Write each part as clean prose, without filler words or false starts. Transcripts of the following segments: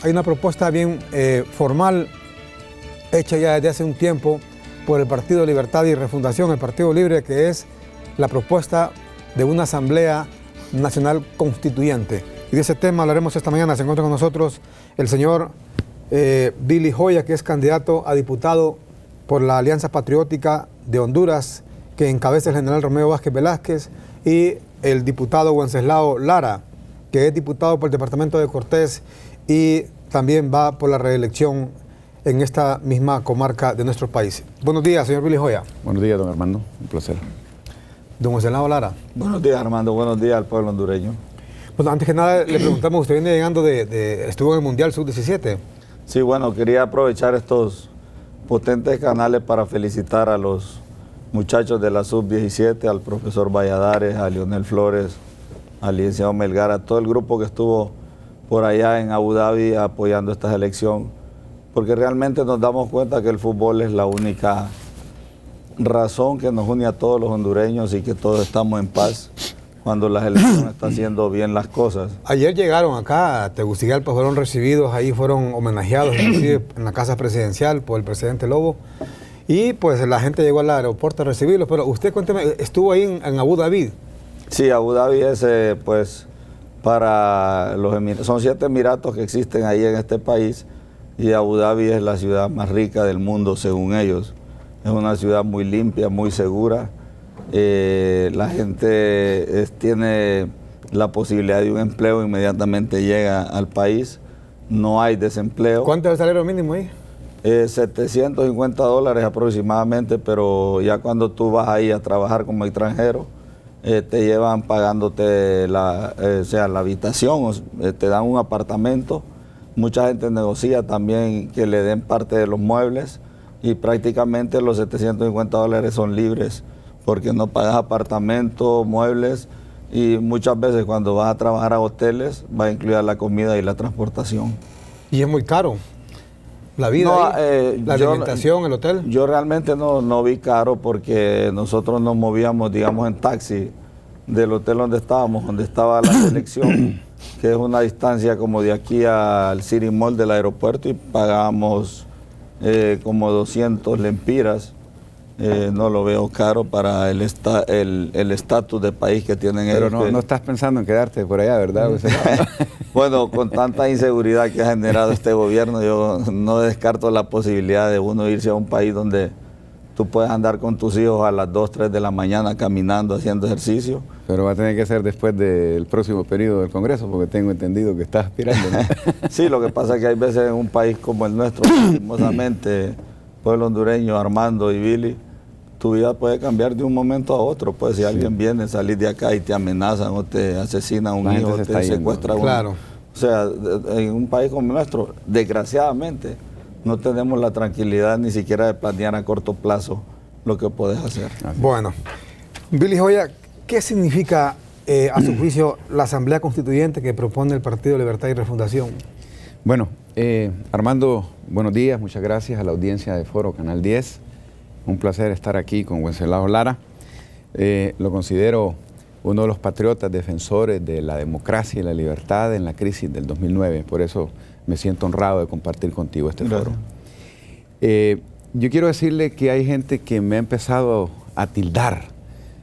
hay una propuesta bien formal, hecha ya desde hace un tiempo por el Partido Libertad y Refundación, el Partido Libre, que es la propuesta de una Asamblea Nacional Constituyente. Y de ese tema hablaremos esta mañana. Se encuentra con nosotros el señor Billy Joya, que es candidato a diputado por la Alianza Patriótica de Honduras, que encabeza el general Romeo Vázquez Velázquez, y el diputado Wenceslao Lara, que es diputado por el departamento de Cortés y también va por la reelección en esta misma comarca de nuestro país. Buenos días, señor Billy Joya. Buenos días, don Armando. Un placer. Don Wenceslao Lara. Buenos días, Armando. Buenos días al pueblo hondureño. Bueno, antes que nada le preguntamos, usted viene llegando estuvo en el Mundial Sub-17. Sí, bueno, quería aprovechar estos potentes canales para felicitar a los muchachos de la Sub-17, al profesor Valladares, a Lionel Flores, al licenciado Melgar, a todo el grupo que estuvo por allá en Abu Dhabi apoyando esta selección, porque realmente nos damos cuenta que el fútbol es la única razón que nos une a todos los hondureños y que todos estamos en paz cuando la selección está haciendo bien las cosas. Ayer llegaron acá a Tegucigalpa, fueron recibidos, ahí fueron homenajeados inclusive en la casa presidencial por el presidente Lobo, y pues la gente llegó al aeropuerto a recibirlos. Pero usted, cuénteme, estuvo ahí en Abu Dhabi. Sí, Abu Dhabi es pues para los emiratos, son 7 emiratos que existen ahí en este país, y Abu Dhabi es la ciudad más rica del mundo según ellos. Es una ciudad muy limpia, muy segura. La gente tiene la posibilidad de un empleo, inmediatamente llega al país. No hay desempleo. ¿Cuánto es el salario mínimo ahí? $750 aproximadamente, pero ya cuando tú vas ahí a trabajar como extranjero, te llevan pagándote la habitación, te dan un apartamento. Mucha gente negocia también que le den parte de los muebles, y prácticamente los $750 son libres, porque no pagas apartamento, muebles, y muchas veces cuando vas a trabajar a hoteles va a incluir la comida y la transportación. Y es muy caro la vida, no, la alimentación, el hotel. Yo realmente no vi caro, porque nosotros nos movíamos, digamos, en taxi del hotel donde estábamos, donde estaba la selección, que es una distancia como de aquí al City Mall del aeropuerto, y pagábamos como 200 lempiras. No lo veo caro para el estatus de país que tienen ellos. Pero no estás pensando en quedarte por allá, ¿verdad? Bueno, con tanta inseguridad que ha generado este gobierno, yo no descarto la posibilidad de uno irse a un país donde tú puedes andar con tus hijos a las 2, 3 de la mañana caminando, haciendo ejercicio. Pero va a tener que ser después del próximo periodo del Congreso, porque tengo entendido que estás aspirando, ¿no? Sí, lo que pasa es que hay veces en un país como el nuestro, lastimosamente, pueblo hondureño, Armando y Billy, tu vida puede cambiar de un momento a otro. Pues si alguien viene a salir de acá y te amenazan o te asesinan a un hijo, te secuestra a uno. Claro. O sea, en un país como el nuestro, desgraciadamente, no tenemos la tranquilidad ni siquiera de planear a corto plazo lo que puedes hacer. Bueno, Billy Joya, ¿qué significa a su juicio la Asamblea Constituyente que propone el Partido Libertad y Refundación? Bueno, Armando, buenos días, muchas gracias a la audiencia de Foro Canal 10. Un placer estar aquí con Wenceslao Lara. Lo considero uno de los patriotas defensores de la democracia y la libertad en la crisis del 2009. Por eso me siento honrado de compartir contigo este foro. Yo quiero decirle que hay gente que me ha empezado a tildar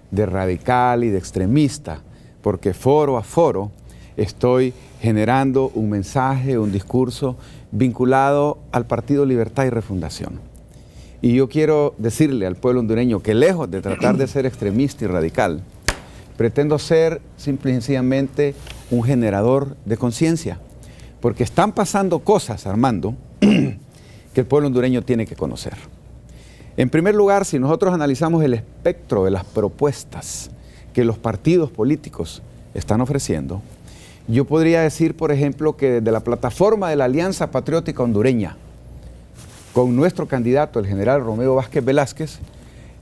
de radical y de extremista, porque foro a foro estoy generando un mensaje, un discurso vinculado al Partido Libertad y Refundación. Y yo quiero decirle al pueblo hondureño que, lejos de tratar de ser extremista y radical, pretendo ser simple y sencillamente un generador de conciencia, porque están pasando cosas, Armando, que el pueblo hondureño tiene que conocer. En primer lugar, si nosotros analizamos el espectro de las propuestas que los partidos políticos están ofreciendo, yo podría decir, por ejemplo, que desde la plataforma de la Alianza Patriótica Hondureña, con nuestro candidato, el general Romeo Vázquez Velázquez,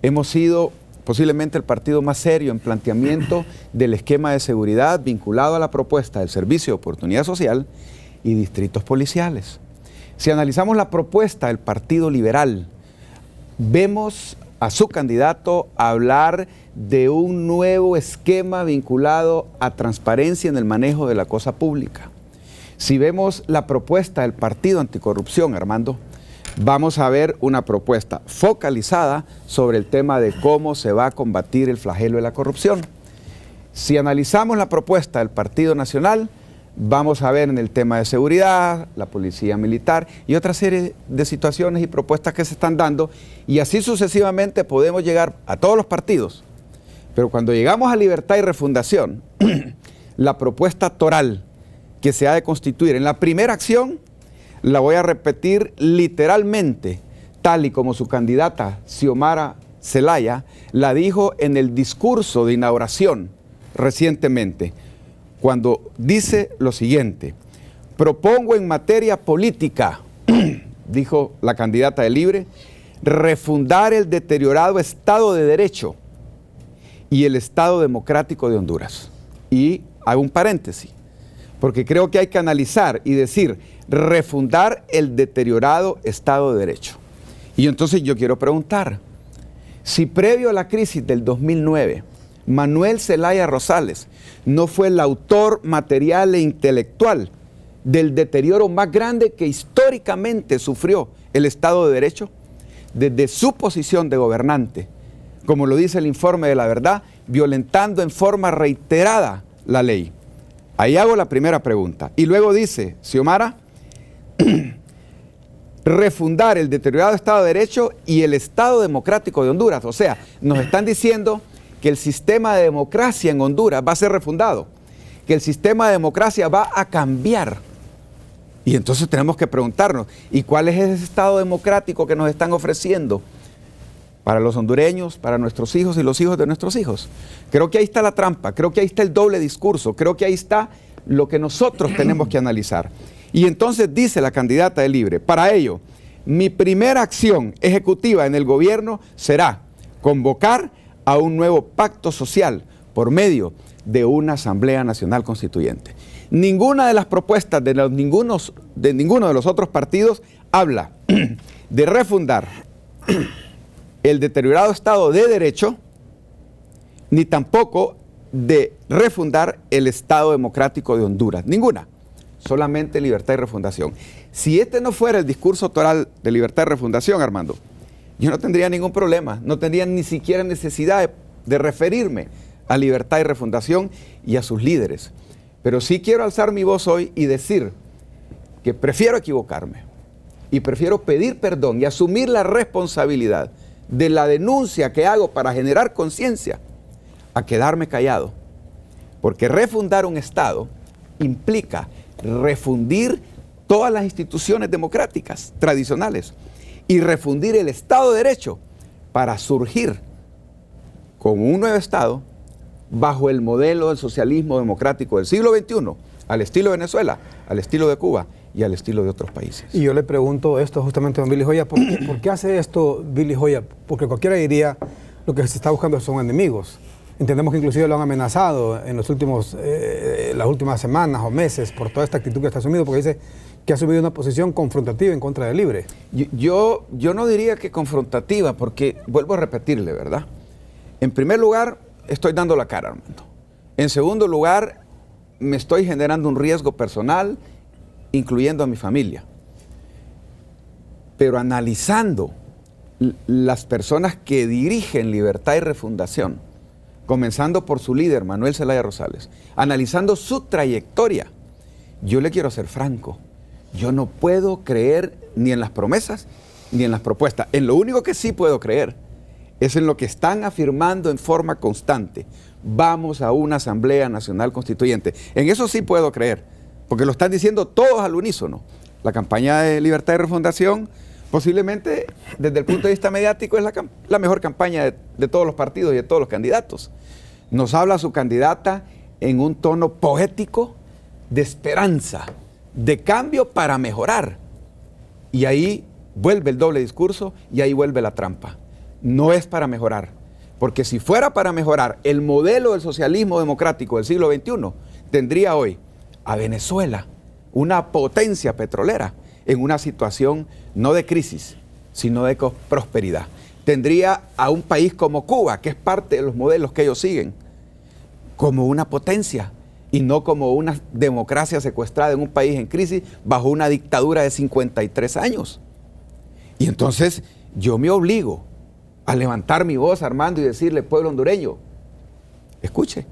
hemos sido posiblemente el partido más serio en planteamiento del esquema de seguridad vinculado a la propuesta del Servicio de Oportunidad Social y distritos policiales. Si analizamos la propuesta del Partido Liberal, vemos a su candidato hablar de un nuevo esquema vinculado a transparencia en el manejo de la cosa pública. Si vemos la propuesta del Partido Anticorrupción, Armando, vamos a ver una propuesta focalizada sobre el tema de cómo se va a combatir el flagelo de la corrupción. Si analizamos la propuesta del Partido Nacional, vamos a ver en el tema de seguridad, la policía militar y otra serie de situaciones y propuestas que se están dando, y así sucesivamente podemos llegar a todos los partidos. Pero cuando llegamos a Libertad y Refundación, la propuesta toral que se ha de constituir en la primera acción, la voy a repetir literalmente, tal y como su candidata Xiomara Zelaya la dijo en el discurso de inauguración recientemente, cuando dice lo siguiente: propongo en materia política, dijo la candidata de Libre, refundar el deteriorado Estado de Derecho y el Estado Democrático de Honduras. Y hago un paréntesis, porque creo que hay que analizar y decir, refundar el deteriorado Estado de Derecho. Y entonces yo quiero preguntar, si previo a la crisis del 2009, Manuel Zelaya Rosales no fue el autor material e intelectual del deterioro más grande que históricamente sufrió el Estado de Derecho, desde su posición de gobernante, como lo dice el informe de La Verdad, violentando en forma reiterada la ley. Ahí hago la primera pregunta. Y luego dice Xiomara, refundar el deteriorado Estado de Derecho y el Estado Democrático de Honduras. O sea, nos están diciendo que el sistema de democracia en Honduras va a ser refundado, que el sistema de democracia va a cambiar. Y entonces tenemos que preguntarnos, ¿y cuál es ese Estado democrático que nos están ofreciendo para los hondureños, para nuestros hijos y los hijos de nuestros hijos? Creo que ahí está la trampa, creo que ahí está el doble discurso, creo que ahí está lo que nosotros tenemos que analizar. Y entonces dice la candidata de Libre, para ello, mi primera acción ejecutiva en el gobierno será convocar a un nuevo pacto social por medio de una Asamblea Nacional Constituyente. Ninguna de las propuestas de ninguno de los otros partidos habla de refundar el deteriorado Estado de Derecho, ni tampoco de refundar el Estado Democrático de Honduras. Ninguna. Solamente Libertad y Refundación. Si este no fuera el discurso toral de Libertad y Refundación, Armando, yo no tendría ningún problema, no tendría ni siquiera necesidad de referirme a Libertad y Refundación y a sus líderes. Pero sí quiero alzar mi voz hoy y decir que prefiero equivocarme y prefiero pedir perdón y asumir la responsabilidad de la denuncia que hago para generar conciencia a quedarme callado. Porque refundar un Estado implica refundir todas las instituciones democráticas tradicionales y refundir el Estado de Derecho para surgir con un nuevo Estado bajo el modelo del socialismo democrático del siglo XXI, al estilo de Venezuela, al estilo de Cuba y al estilo de otros países. Y yo le pregunto esto justamente a don Billy Joya, ¿por qué hace esto Billy Joya? Porque cualquiera diría, lo que se está buscando son enemigos. Entendemos que inclusive lo han amenazado en las últimas semanas o meses por toda esta actitud que está asumido, porque dice que ha asumido una posición confrontativa en contra de Libre. Yo no diría que confrontativa, porque vuelvo a repetirle, ¿verdad? En primer lugar, estoy dando la cara, Armando. En segundo lugar, me estoy generando un riesgo personal, incluyendo a mi familia. Pero analizando las personas que dirigen Libertad y Refundación, comenzando por su líder, Manuel Zelaya Rosales, analizando su trayectoria, yo le quiero ser franco. Yo no puedo creer ni en las promesas ni en las propuestas. En lo único que sí puedo creer es en lo que están afirmando en forma constante. Vamos a una Asamblea Nacional Constituyente. En eso sí puedo creer, porque lo están diciendo todos al unísono. La campaña de Libertad y Refundación, posiblemente desde el punto de vista mediático, es la mejor campaña de todos los partidos y de todos los candidatos. Nos habla su candidata en un tono poético de esperanza, de cambio para mejorar. Y ahí vuelve el doble discurso y ahí vuelve la trampa. No es para mejorar, porque si fuera para mejorar el modelo del socialismo democrático del siglo XXI, tendría hoy a Venezuela, una potencia petrolera, en una situación no de crisis, sino de prosperidad. Tendría a un país como Cuba, que es parte de los modelos que ellos siguen, como una potencia y no como una democracia secuestrada en un país en crisis bajo una dictadura de 53 años. Y entonces yo me obligo a levantar mi voz, Armando, y decirle, pueblo hondureño, escuche,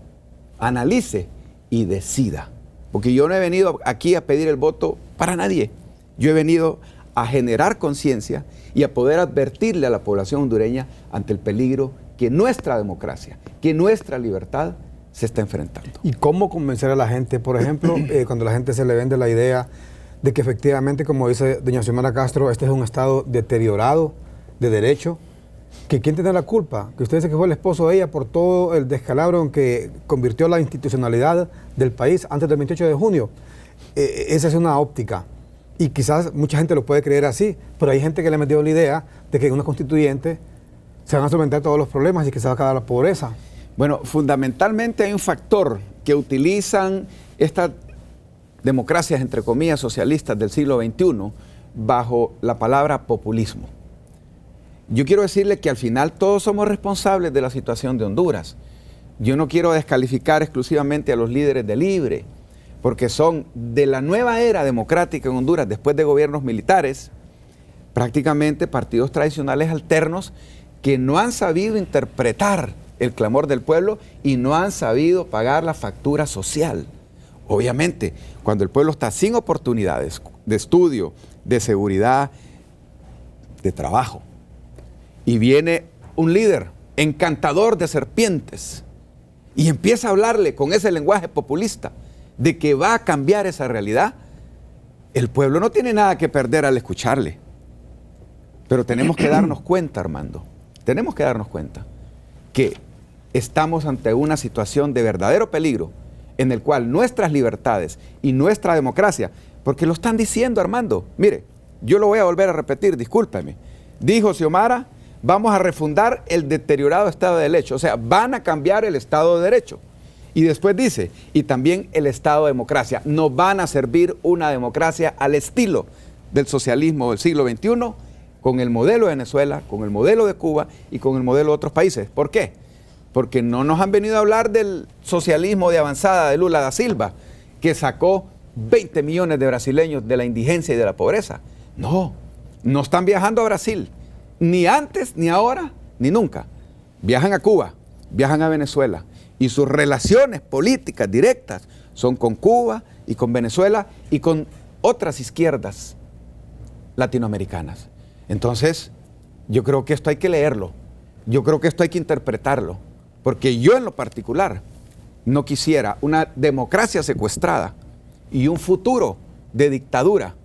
analice y decida. Porque yo no he venido aquí a pedir el voto para nadie. Yo he venido a generar conciencia y a poder advertirle a la población hondureña ante el peligro que nuestra democracia, que nuestra libertad se está enfrentando. ¿Y cómo convencer a la gente, por ejemplo, cuando la gente se le vende la idea de que efectivamente, como dice doña Xiomara Castro, este es un Estado deteriorado de derecho, que quién tiene la culpa? Que usted dice que fue el esposo de ella por todo el descalabro en que convirtió la institucionalidad del país antes del 28 de junio. Esa es una óptica. Y quizás mucha gente lo puede creer así, pero hay gente que le ha metido la idea de que en una constituyente se van a solventar todos los problemas y que se va a acabar la pobreza. Bueno, fundamentalmente hay un factor que utilizan estas democracias, entre comillas, socialistas del siglo XXI bajo la palabra populismo. Yo quiero decirle que al final todos somos responsables de la situación de Honduras. Yo no quiero descalificar exclusivamente a los líderes de Libre, porque son de la nueva era democrática en Honduras, después de gobiernos militares, prácticamente partidos tradicionales alternos que no han sabido interpretar el clamor del pueblo y no han sabido pagar la factura social. Obviamente, cuando el pueblo está sin oportunidades de estudio, de seguridad, de trabajo, y viene un líder encantador de serpientes y empieza a hablarle con ese lenguaje populista de que va a cambiar esa realidad, el pueblo no tiene nada que perder al escucharle. Pero tenemos que darnos cuenta, Armando, tenemos que darnos cuenta que estamos ante una situación de verdadero peligro en el cual nuestras libertades y nuestra democracia, porque lo están diciendo, Armando, mire, yo lo voy a volver a repetir, discúlpeme, dijo Xiomara, vamos a refundar el deteriorado Estado de Derecho, o sea, van a cambiar el Estado de Derecho. Y después dice, y también el Estado de democracia, nos van a servir una democracia al estilo del socialismo del siglo XXI, con el modelo de Venezuela, con el modelo de Cuba y con el modelo de otros países. ¿Por qué? Porque no nos han venido a hablar del socialismo de avanzada de Lula da Silva, que sacó 20 millones de brasileños de la indigencia y de la pobreza. No, no están viajando a Brasil, ni antes, ni ahora, ni nunca. Viajan a Cuba, viajan a Venezuela, y sus relaciones políticas directas son con Cuba y con Venezuela y con otras izquierdas latinoamericanas. Entonces, yo creo que esto hay que leerlo, yo creo que esto hay que interpretarlo, porque yo en lo particular no quisiera una democracia secuestrada y un futuro de dictadura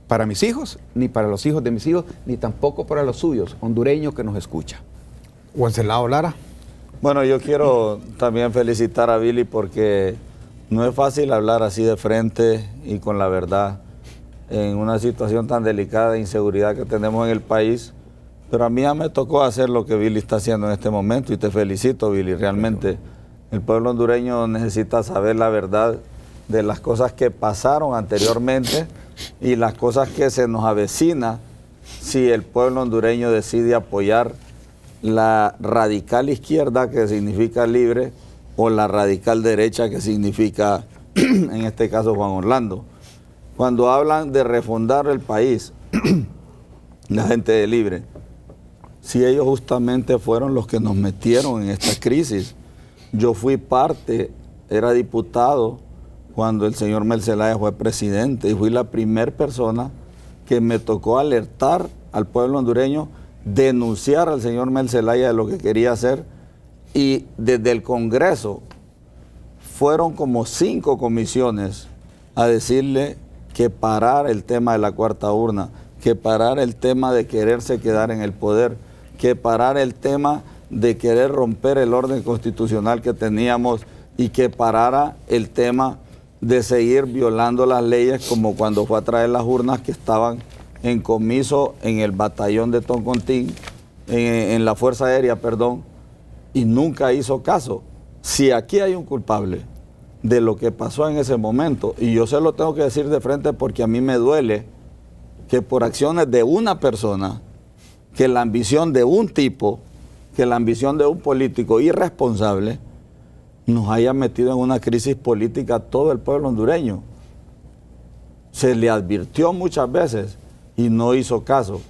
para mis hijos, ni para los hijos de mis hijos, ni tampoco para los suyos, hondureños que nos escucha. Wenceslao Lara. Bueno, yo quiero también felicitar a Billy porque no es fácil hablar así de frente y con la verdad en una situación tan delicada de inseguridad que tenemos en el país, pero a mí ya me tocó hacer lo que Billy está haciendo en este momento y te felicito, Billy. Realmente el pueblo hondureño necesita saber la verdad de las cosas que pasaron anteriormente y las cosas que se nos avecina si el pueblo hondureño decide apoyar la radical izquierda, que significa Libre, o la radical derecha, que significa, en este caso, Juan Orlando. Cuando hablan de refundar el país, la gente de Libre, si ellos justamente fueron los que nos metieron en esta crisis. Yo fui parte, era diputado cuando el señor Mel Zelaya fue presidente, y fui la primera persona que me tocó alertar al pueblo hondureño, denunciar al señor Mel Zelaya de lo que quería hacer, y desde el Congreso fueron como 5 comisiones a decirle que parar el tema de la cuarta urna, que parar el tema de quererse quedar en el poder, que parar el tema de querer romper el orden constitucional que teníamos y que parara el tema de seguir violando las leyes, como cuando fue a traer las urnas que estaban en comiso en el batallón de Toncontín, en la Fuerza Aérea, perdón, y nunca hizo caso. Si aquí hay un culpable de lo que pasó en ese momento, y yo se lo tengo que decir de frente porque a mí me duele que por acciones de una persona, que la ambición de un tipo, que la ambición de un político irresponsable, nos haya metido en una crisis política a todo el pueblo hondureño. Se le advirtió muchas veces y no hizo caso.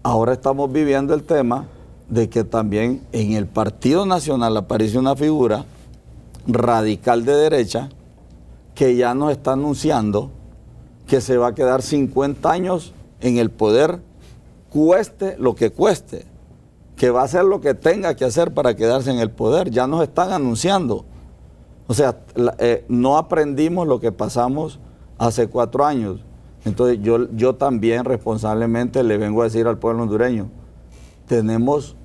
Ahora estamos viviendo el tema de que también en el Partido Nacional aparece una figura radical de derecha que ya nos está anunciando que se va a quedar 50 años en el poder, cueste lo que cueste, que va a hacer lo que tenga que hacer para quedarse en el poder. Ya nos están anunciando. O sea, no aprendimos lo que pasamos hace 4 años. Entonces yo también responsablemente le vengo a decir al pueblo hondureño, tenemos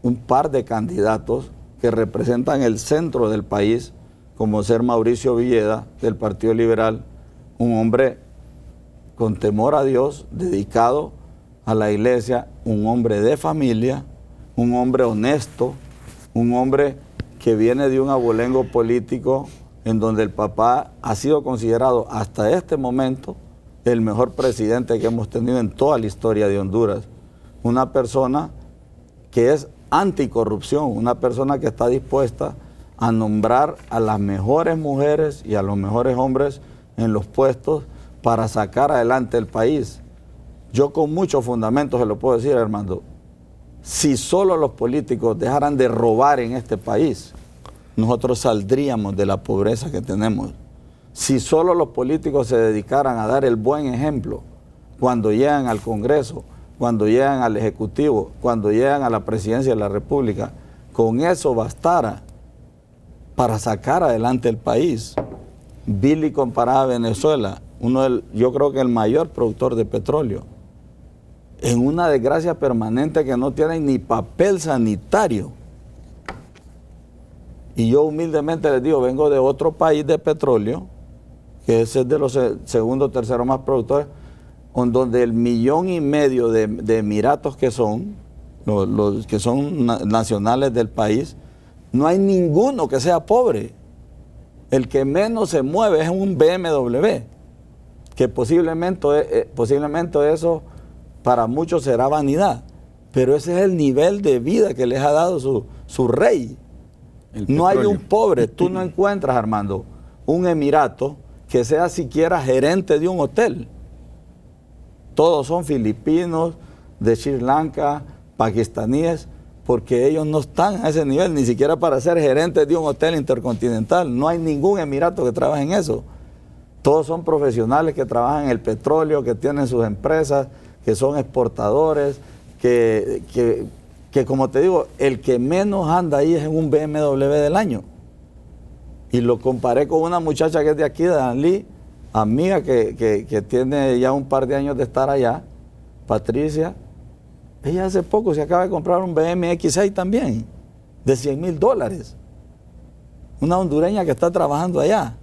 un par de candidatos que representan el centro del país, como ser Mauricio Villeda, del Partido Liberal, un hombre con temor a Dios, dedicado a la iglesia, un hombre de familia, un hombre honesto, un hombre que viene de un abolengo político en donde el papá ha sido considerado hasta este momento el mejor presidente que hemos tenido en toda la historia de Honduras. Una persona que es anticorrupción, una persona que está dispuesta a nombrar a las mejores mujeres y a los mejores hombres en los puestos para sacar adelante el país. Yo con muchos fundamentos se lo puedo decir, Armando, si solo los políticos dejaran de robar en este país, nosotros saldríamos de la pobreza que tenemos. Si solo los políticos se dedicaran a dar el buen ejemplo cuando llegan al Congreso, cuando llegan al Ejecutivo, cuando llegan a la Presidencia de la República, con eso bastara para sacar adelante el país. Billy comparaba a Venezuela, yo creo que el mayor productor de petróleo, en una desgracia permanente que no tienen ni papel sanitario. Y yo humildemente les digo, vengo de otro país de petróleo, que ese es de los segundos, terceros más productores, donde el 1,5 millones de emiratos que son, los que son nacionales del país, no hay ninguno que sea pobre. El que menos se mueve es un BMW, que posiblemente eso para muchos será vanidad, pero ese es el nivel de vida que les ha dado su rey. No hay un pobre, tú no encuentras, Armando, un emirato que sea siquiera gerente de un hotel. Todos son filipinos, de Sri Lanka, pakistaníes, porque ellos no están a ese nivel, ni siquiera para ser gerentes de un hotel intercontinental. No hay ningún emirato que trabaje en eso. Todos son profesionales que trabajan en el petróleo, que tienen sus empresas, que son exportadores, que como te digo, el que menos anda ahí es en un BMW del año. Y lo comparé con una muchacha que es de aquí, de Danlí, amiga que tiene ya un par de años de estar allá, Patricia. Ella hace poco se acaba de comprar un BMW X6 también, de $100,000. Una hondureña que está trabajando allá.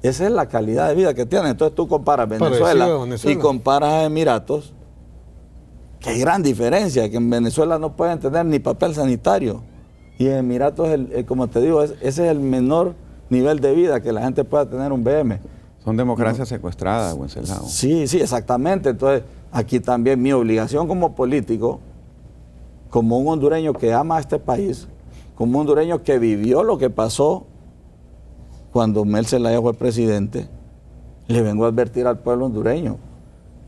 Esa es la calidad de vida que tiene. Entonces tú comparas Venezuela y comparas a Emiratos. Qué gran diferencia, que en Venezuela no pueden tener ni papel sanitario. Y en Emiratos, como te digo, ese es el menor nivel de vida que la gente pueda tener un BM. Son democracias secuestradas, Wenceslao. Sí, exactamente. Entonces, aquí también mi obligación como político, como un hondureño que ama a este país, como un hondureño que vivió lo que pasó cuando Mel Zelaya fue presidente, le vengo a advertir al pueblo hondureño.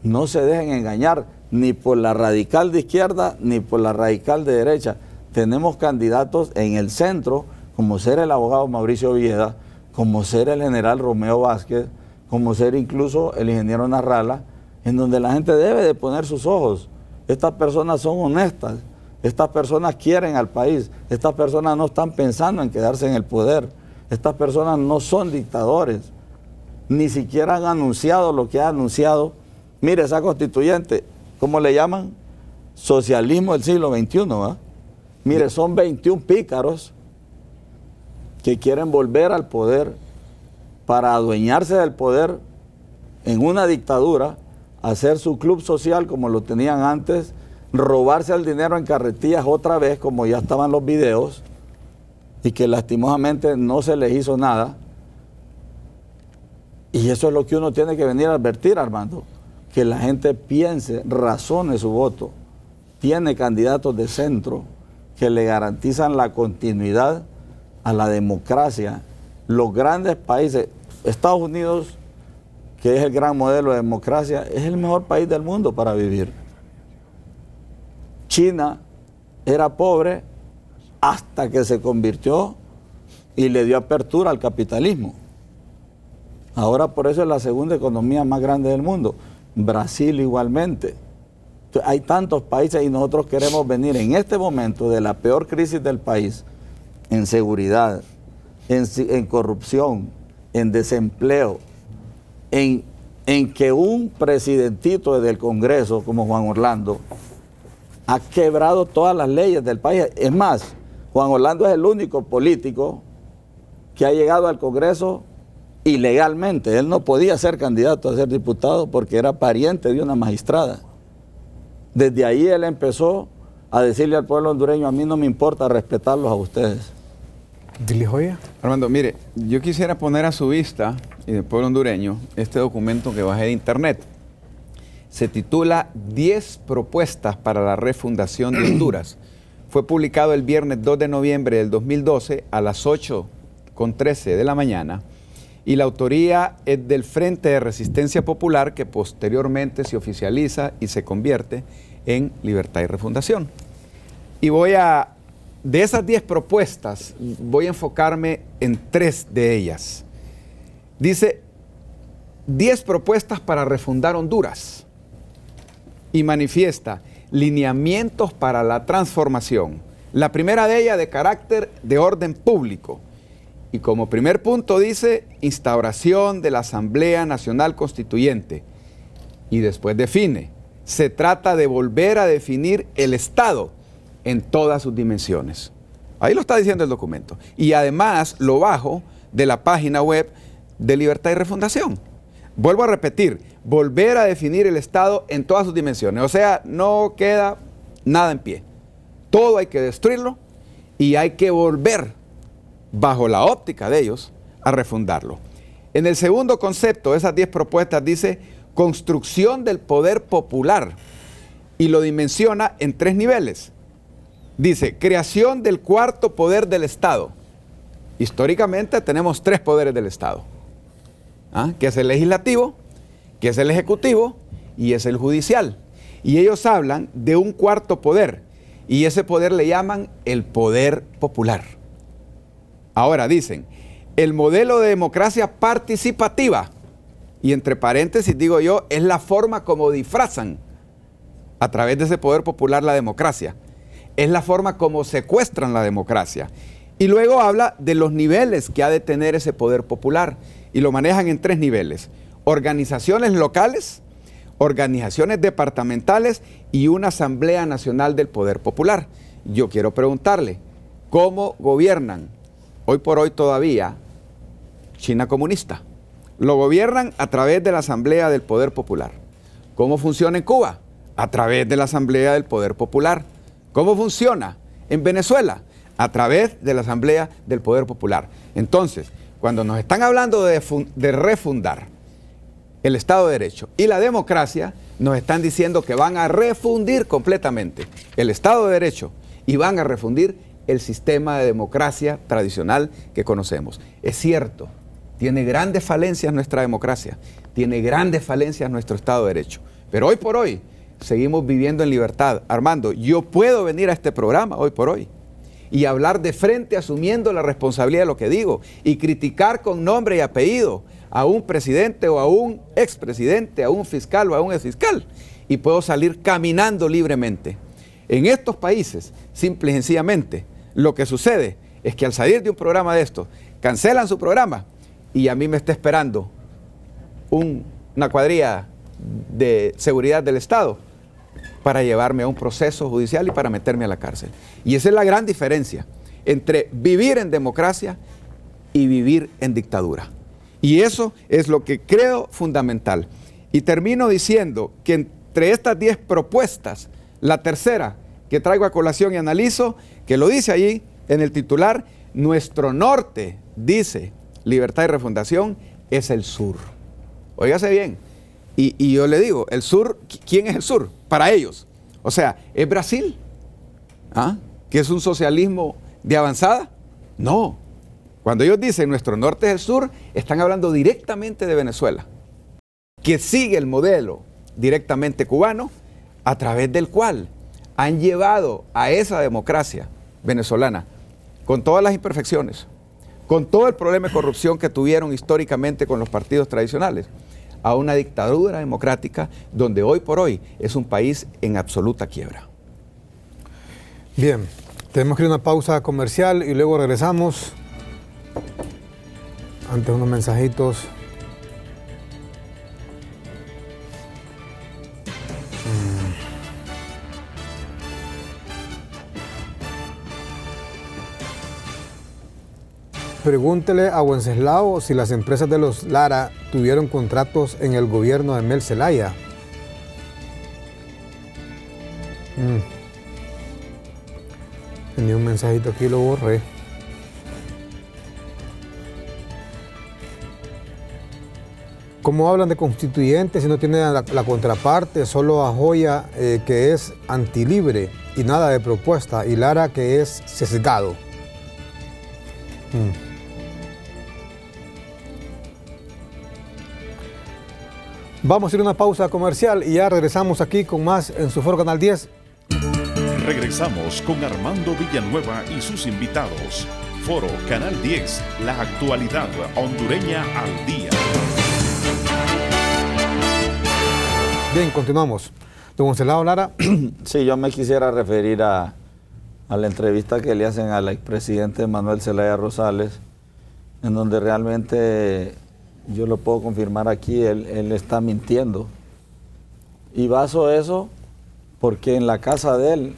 No se dejen engañar ni por la radical de izquierda ni por la radical de derecha. Tenemos candidatos en el centro, como ser el abogado Mauricio Villeda, como ser el general Romeo Vázquez, como ser incluso el ingeniero Narrala, en donde la gente debe de poner sus ojos. Estas personas son honestas, estas personas quieren al país, estas personas no están pensando en quedarse en el poder, estas personas no son dictadores, ni siquiera han anunciado lo que ha anunciado. Mire, esa constituyente, ¿cómo le llaman? Socialismo del siglo XXI, ¿va? Mire, son 21 pícaros que quieren volver al poder para adueñarse del poder en una dictadura, hacer su club social como lo tenían antes, robarse el dinero en carretillas otra vez, como ya estaban los videos, y que lastimosamente no se les hizo nada. Y eso es lo que uno tiene que venir a advertir, Armando, que la gente piense, razone su voto. Tiene candidatos de centro que le garantizan la continuidad a la democracia, los grandes países, Estados Unidos, que es el gran modelo de democracia, es el mejor país del mundo para vivir. China era pobre hasta que se convirtió y le dio apertura al capitalismo. Ahora por eso es la segunda economía más grande del mundo. Brasil igualmente. Entonces, hay tantos países y nosotros queremos venir en este momento de la peor crisis del país, en seguridad, en corrupción, en desempleo, en que un presidentito del Congreso como Juan Orlando ha quebrado todas las leyes del país. Es más, Juan Orlando es el único político que ha llegado al Congreso ilegalmente. Él no podía ser candidato a ser diputado porque era pariente de una magistrada. Desde ahí él empezó a decirle al pueblo hondureño: a mí no me importa respetarlos a ustedes. Dile, Joya. Armando, mire, yo quisiera poner a su vista y del pueblo hondureño este documento que bajé de internet. Se titula 10 propuestas para la refundación de Honduras. Fue publicado el viernes 2 de noviembre del 2012 a las 8:13 de la mañana y la autoría es del Frente de Resistencia Popular, que posteriormente se oficializa y se convierte en Libertad y Refundación. Y de esas 10 propuestas, voy a enfocarme en 3 de ellas. Dice 10 propuestas para refundar Honduras y manifiesta lineamientos para la transformación. La primera de ellas de carácter de orden público. Y como primer punto dice instauración de la Asamblea Nacional Constituyente. Y después define, se trata de volver a definir el Estado en todas sus dimensiones. Ahí lo está diciendo el documento. Y además lo bajo de la página web de Libertad y Refundación. Vuelvo a repetir, volver a definir el Estado en todas sus dimensiones. O sea, no queda nada en pie. Todo hay que destruirlo y hay que volver, bajo la óptica de ellos, a refundarlo. En el segundo concepto de esas 10 propuestas dice construcción del poder popular y lo dimensiona en 3 niveles. Dice creación del cuarto poder del Estado. Históricamente tenemos 3 poderes del Estado, que es el legislativo, que es el ejecutivo y es el judicial. Y ellos hablan de un cuarto poder y ese poder le llaman el poder popular. Ahora dicen, el modelo de democracia participativa, y entre paréntesis digo yo, es la forma como disfrazan a través de ese poder popular la democracia. Es la forma como secuestran la democracia. Y luego habla de los niveles que ha de tener ese poder popular, y lo manejan en 3 niveles. Organizaciones locales, organizaciones departamentales y una Asamblea Nacional del Poder Popular. Yo quiero preguntarle, ¿cómo gobiernan hoy por hoy todavía China comunista? Lo gobiernan a través de la Asamblea del Poder Popular. ¿Cómo funciona en Cuba? A través de la Asamblea del Poder Popular. ¿Cómo funciona en Venezuela? A través de la Asamblea del Poder Popular. Entonces, cuando nos están hablando de refundar el Estado de Derecho y la democracia, nos están diciendo que van a refundir completamente el Estado de Derecho y van a refundir el sistema de democracia tradicional que conocemos. Es cierto, tiene grandes falencias nuestra democracia, tiene grandes falencias nuestro Estado de Derecho, pero hoy por hoy seguimos viviendo en libertad. Armando, yo puedo venir a este programa hoy por hoy y hablar de frente asumiendo la responsabilidad de lo que digo y criticar con nombre y apellido a un presidente o a un expresidente, a un fiscal o a un exfiscal, y puedo salir caminando libremente. En estos países, simple y sencillamente, lo que sucede es que al salir de un programa de estos, cancelan su programa y a mí me está esperando una cuadrilla de seguridad del Estado para llevarme a un proceso judicial y para meterme a la cárcel. Y esa es la gran diferencia entre vivir en democracia y vivir en dictadura. Y eso es lo que creo fundamental. Y termino diciendo que entre estas 10 propuestas, la tercera que traigo a colación y analizo, que lo dice allí en el titular, nuestro norte, dice Libertad y Refundación, es el sur. Óigase bien. Y yo le digo, el sur, ¿quién es el sur? Para ellos. O sea, ¿es Brasil? ¿Que es un socialismo de avanzada? No, Cuando ellos dicen nuestro norte es el sur, están hablando directamente de Venezuela, que sigue el modelo directamente cubano, a través del cual han llevado a esa democracia venezolana, con todas las imperfecciones, con todo el problema de corrupción que tuvieron históricamente con los partidos tradicionales, a una dictadura democrática donde hoy por hoy es un país en absoluta quiebra. Bien, tenemos que ir a una pausa comercial y luego regresamos. Antes unos mensajitos. Pregúntele a Wenceslao si las empresas de los Lara tuvieron contratos en el gobierno de Mel Zelaya. Tenía un mensajito aquí y lo borré. ¿Cómo hablan de constituyentes si no tienen la contraparte? Solo a Joya, que es antilibre y nada de propuesta, y Lara, que es sesgado. Vamos a ir a una pausa comercial y ya regresamos aquí con más en su Foro Canal 10. Regresamos con Armando Villanueva y sus invitados. Foro Canal 10, la actualidad hondureña al día. Bien, continuamos. Don Wenceslao Lara. Sí, yo me quisiera referir a la entrevista que le hacen al expresidente Manuel Zelaya Rosales, en donde realmente, yo lo puedo confirmar aquí, él está mintiendo. Y baso eso porque en la casa de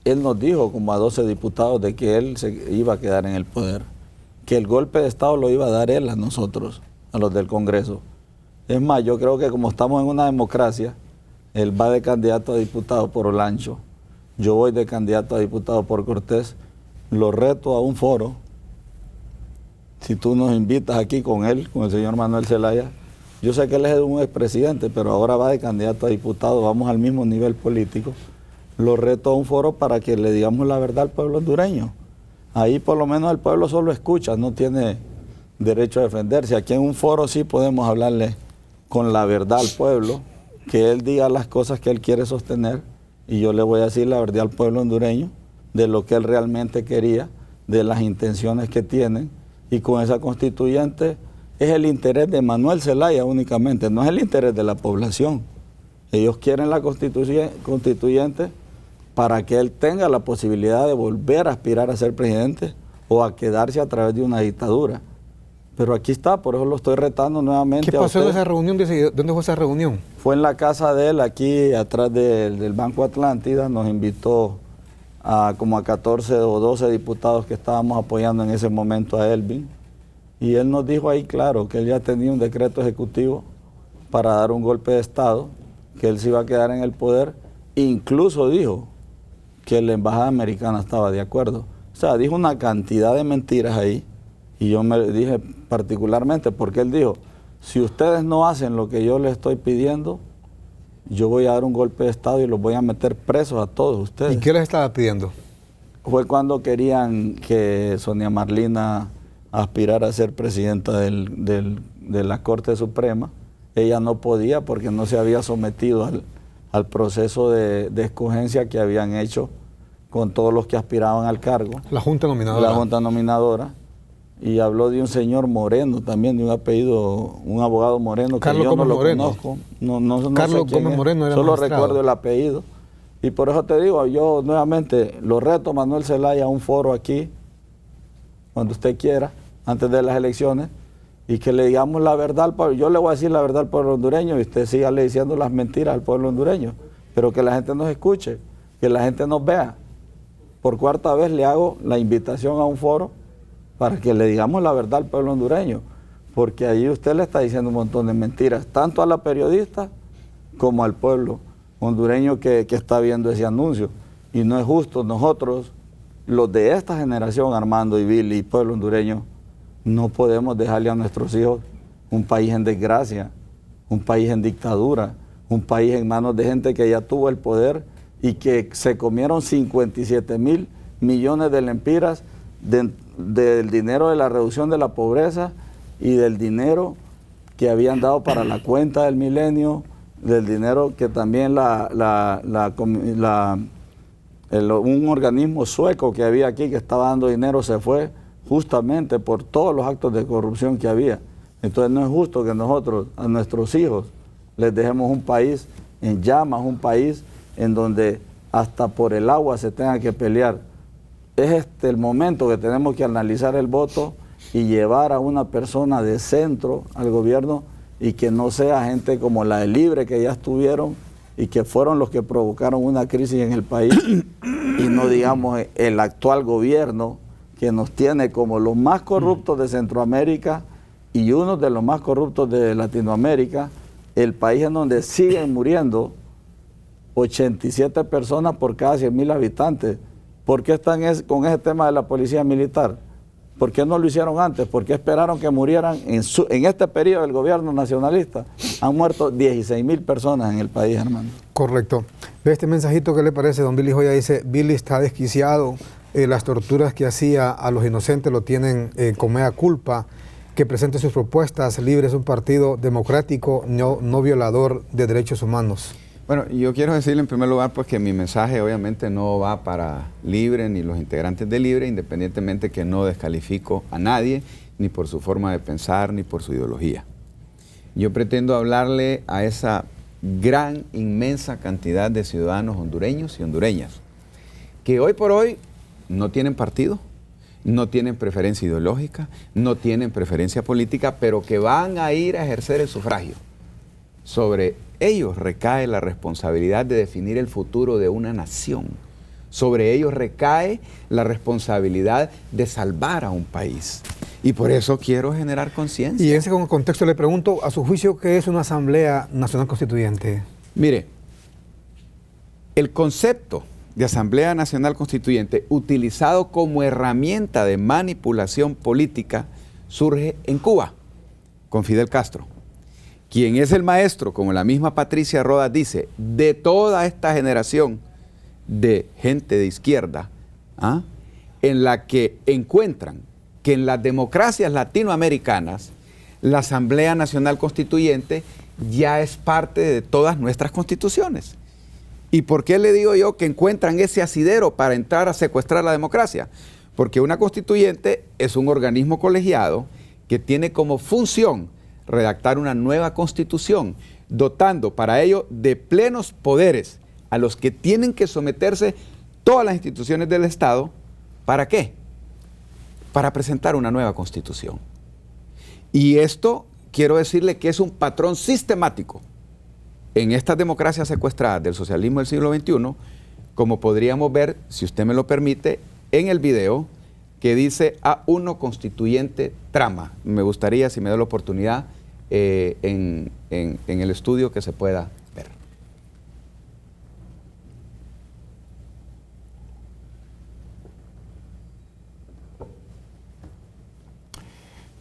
él nos dijo como a 12 diputados de que él se iba a quedar en el poder, que el golpe de Estado lo iba a dar él a nosotros, a los del Congreso. Es más, yo creo que como estamos en una democracia, él va de candidato a diputado por Olancho, yo voy de candidato a diputado por Cortés, lo reto a un foro. Si tú nos invitas aquí con él, con el señor Manuel Zelaya, yo sé que él es un expresidente, pero ahora va de candidato a diputado, vamos al mismo nivel político, lo reto a un foro para que le digamos la verdad al pueblo hondureño. Ahí por lo menos el pueblo solo escucha, no tiene derecho a defenderse. Aquí en un foro sí podemos hablarle con la verdad al pueblo, que él diga las cosas que él quiere sostener, y yo le voy a decir la verdad al pueblo hondureño de lo que él realmente quería, de las intenciones que tienen, y con esa constituyente es el interés de Manuel Zelaya únicamente, no es el interés de la población. Ellos quieren la constituyente para que él tenga la posibilidad de volver a aspirar a ser presidente o a quedarse a través de una dictadura. Pero aquí está, por eso lo estoy retando nuevamente. ¿Qué pasó en esa reunión? ¿Dónde fue esa reunión? Fue en la casa de él, aquí atrás del Banco Atlántida. Nos invitó a como a 14 o 12 diputados que estábamos apoyando en ese momento a Elvin. Y él nos dijo ahí claro que él ya tenía un decreto ejecutivo para dar un golpe de Estado, que él se iba a quedar en el poder. Incluso dijo que la embajada americana estaba de acuerdo. O sea, dijo una cantidad de mentiras ahí. Y yo me dije particularmente, porque él dijo, si ustedes no hacen lo que yo les estoy pidiendo, yo voy a dar un golpe de Estado y los voy a meter presos a todos ustedes. ¿Y qué les estaba pidiendo? Fue cuando querían que Sonia Marlina aspirara a ser presidenta de la Corte Suprema. Ella no podía porque no se había sometido al proceso de escogencia que habían hecho con todos los que aspiraban al cargo. La Junta Nominadora. La Junta Nominadora. Y habló de un señor Moreno también, de un apellido, un abogado Moreno, Carlos que yo Gómez no lo Moreno. conozco. No Carlos sé quién Gómez es. Moreno era Solo magistrado. recuerdo el apellido. Y por eso te digo, yo nuevamente lo reto a Manuel Zelaya a un foro aquí, cuando usted quiera, antes de las elecciones, y que le digamos la verdad al pueblo. Yo le voy a decir la verdad al pueblo hondureño y usted siga le diciendo las mentiras al pueblo hondureño, pero que la gente nos escuche, que la gente nos vea. Por cuarta vez le hago la invitación a un foro para que le digamos la verdad al pueblo hondureño, porque ahí usted le está diciendo un montón de mentiras, tanto a la periodista como al pueblo hondureño que está viendo ese anuncio. Y no es justo, nosotros, los de esta generación, Armando y Billy, y pueblo hondureño, no podemos dejarle a nuestros hijos un país en desgracia, un país en dictadura, un país en manos de gente que ya tuvo el poder y que se comieron 57,000 millones de lempiras del dinero de la reducción de la pobreza y del dinero que habían dado para la cuenta del milenio, del dinero que también un organismo sueco que había aquí que estaba dando dinero se fue justamente por todos los actos de corrupción que había. Entonces no es justo que nosotros a nuestros hijos les dejemos un país en llamas, un país en donde hasta por el agua se tenga que pelear. Es el momento que tenemos que analizar el voto y llevar a una persona de centro al gobierno y que no sea gente como la de Libre que ya estuvieron y que fueron los que provocaron una crisis en el país y no digamos el actual gobierno que nos tiene como los más corruptos de Centroamérica y uno de los más corruptos de Latinoamérica, el país en donde siguen muriendo 87 personas por cada 100.000 habitantes. ¿Por qué están con ese tema de la policía militar? ¿Por qué no lo hicieron antes? ¿Por qué esperaron que murieran en este periodo del gobierno nacionalista? Han muerto 16.000 personas en el país, hermano. Correcto. ¿Ve este mensajito que le parece? Don Billy Joya dice, Billy está desquiciado, las torturas que hacía a los inocentes lo tienen con mea culpa, que presente sus propuestas. Libre es un partido democrático, no violador de derechos humanos. Bueno, yo quiero decirle en primer lugar pues que mi mensaje obviamente no va para Libre ni los integrantes de Libre, independientemente que no descalifico a nadie, ni por su forma de pensar, ni por su ideología. Yo pretendo hablarle a esa gran, inmensa cantidad de ciudadanos hondureños y hondureñas, que hoy por hoy no tienen partido, no tienen preferencia ideológica, no tienen preferencia política, pero que van a ir a ejercer el sufragio. Sobre ellos recae la responsabilidad de definir el futuro de una nación. Sobre ellos recae la responsabilidad de salvar a un país. Y por eso quiero generar conciencia. Y en ese contexto le pregunto, a su juicio, ¿qué es una Asamblea Nacional Constituyente? Mire, el concepto de Asamblea Nacional Constituyente, utilizado como herramienta de manipulación política, surge en Cuba, con Fidel Castro, quien es el maestro, como la misma Patricia Rodas dice, de toda esta generación de gente de izquierda, en la que encuentran que en las democracias latinoamericanas la Asamblea Nacional Constituyente ya es parte de todas nuestras constituciones. ¿Y por qué le digo yo que encuentran ese asidero para entrar a secuestrar la democracia? Porque una constituyente es un organismo colegiado que tiene como función redactar una nueva constitución, dotando para ello de plenos poderes a los que tienen que someterse todas las instituciones del Estado. ¿Para qué? Para presentar una nueva constitución. Y esto quiero decirle que es un patrón sistemático en estas democracias secuestradas del socialismo del siglo XXI, como podríamos ver, si usted me lo permite, en el video que dice A1 Constituyente Trama. Me gustaría, si me da la oportunidad, en el estudio que se pueda ver.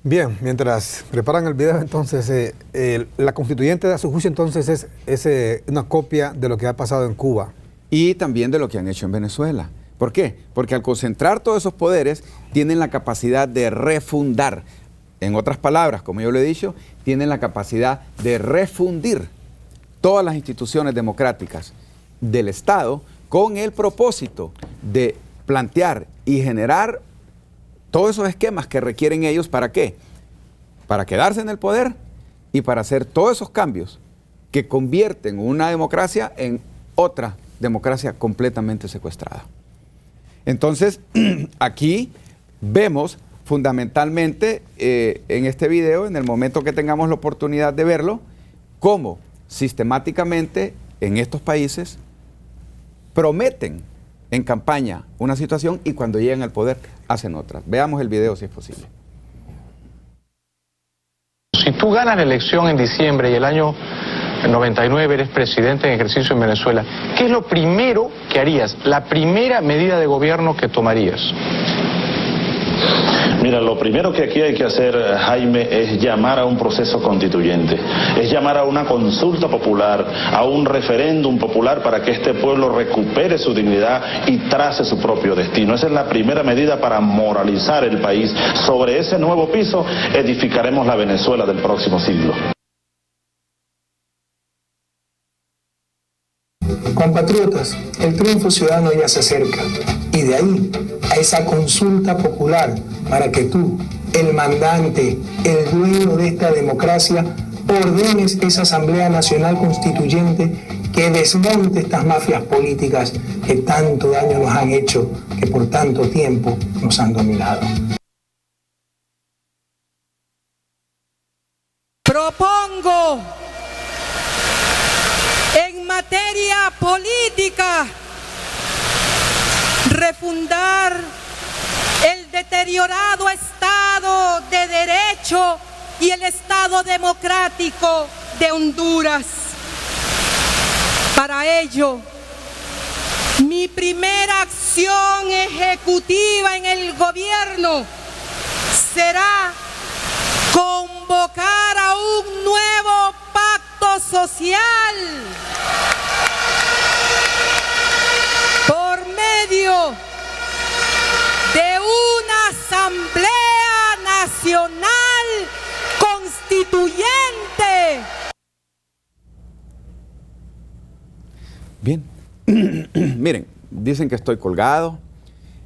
Bien, mientras preparan el video, entonces, la constituyente, a su juicio, entonces, es una copia de lo que ha pasado en Cuba. Y también de lo que han hecho en Venezuela. ¿Por qué? Porque al concentrar todos esos poderes, tienen la capacidad de refundar. En otras palabras, como yo lo he dicho, tienen la capacidad de refundir todas las instituciones democráticas del Estado con el propósito de plantear y generar todos esos esquemas que requieren ellos. ¿Para qué? Para quedarse en el poder y para hacer todos esos cambios que convierten una democracia en otra democracia completamente secuestrada. Entonces, aquí vemos fundamentalmente en este video, en el momento que tengamos la oportunidad de verlo, cómo sistemáticamente en estos países prometen en campaña una situación y cuando llegan al poder hacen otra. Veamos el video si es posible. Si tú ganas la elección en diciembre y el año 99 eres presidente en ejercicio en Venezuela, ¿qué es lo primero que harías? La primera medida de gobierno que tomarías. Mira, lo primero que aquí hay que hacer, Jaime, es llamar a un proceso constituyente, es llamar a una consulta popular, a un referéndum popular para que este pueblo recupere su dignidad y trace su propio destino. Esa es la primera medida para moralizar el país. Sobre ese nuevo piso edificaremos la Venezuela del próximo siglo. Compatriotas, el triunfo ciudadano ya se acerca, y de ahí a esa consulta popular para que tú, el mandante, el dueño de esta democracia, ordenes esa Asamblea Nacional Constituyente que desmonte estas mafias políticas que tanto daño nos han hecho, que por tanto tiempo nos han dominado. Propongo en materia política refundar el deteriorado Estado de Derecho y el Estado democrático de Honduras. Para ello, mi primera acción ejecutiva en el gobierno será convocar a un nuevo pacto social por medio de una Asamblea Nacional Constituyente. Bien, miren, dicen que estoy colgado,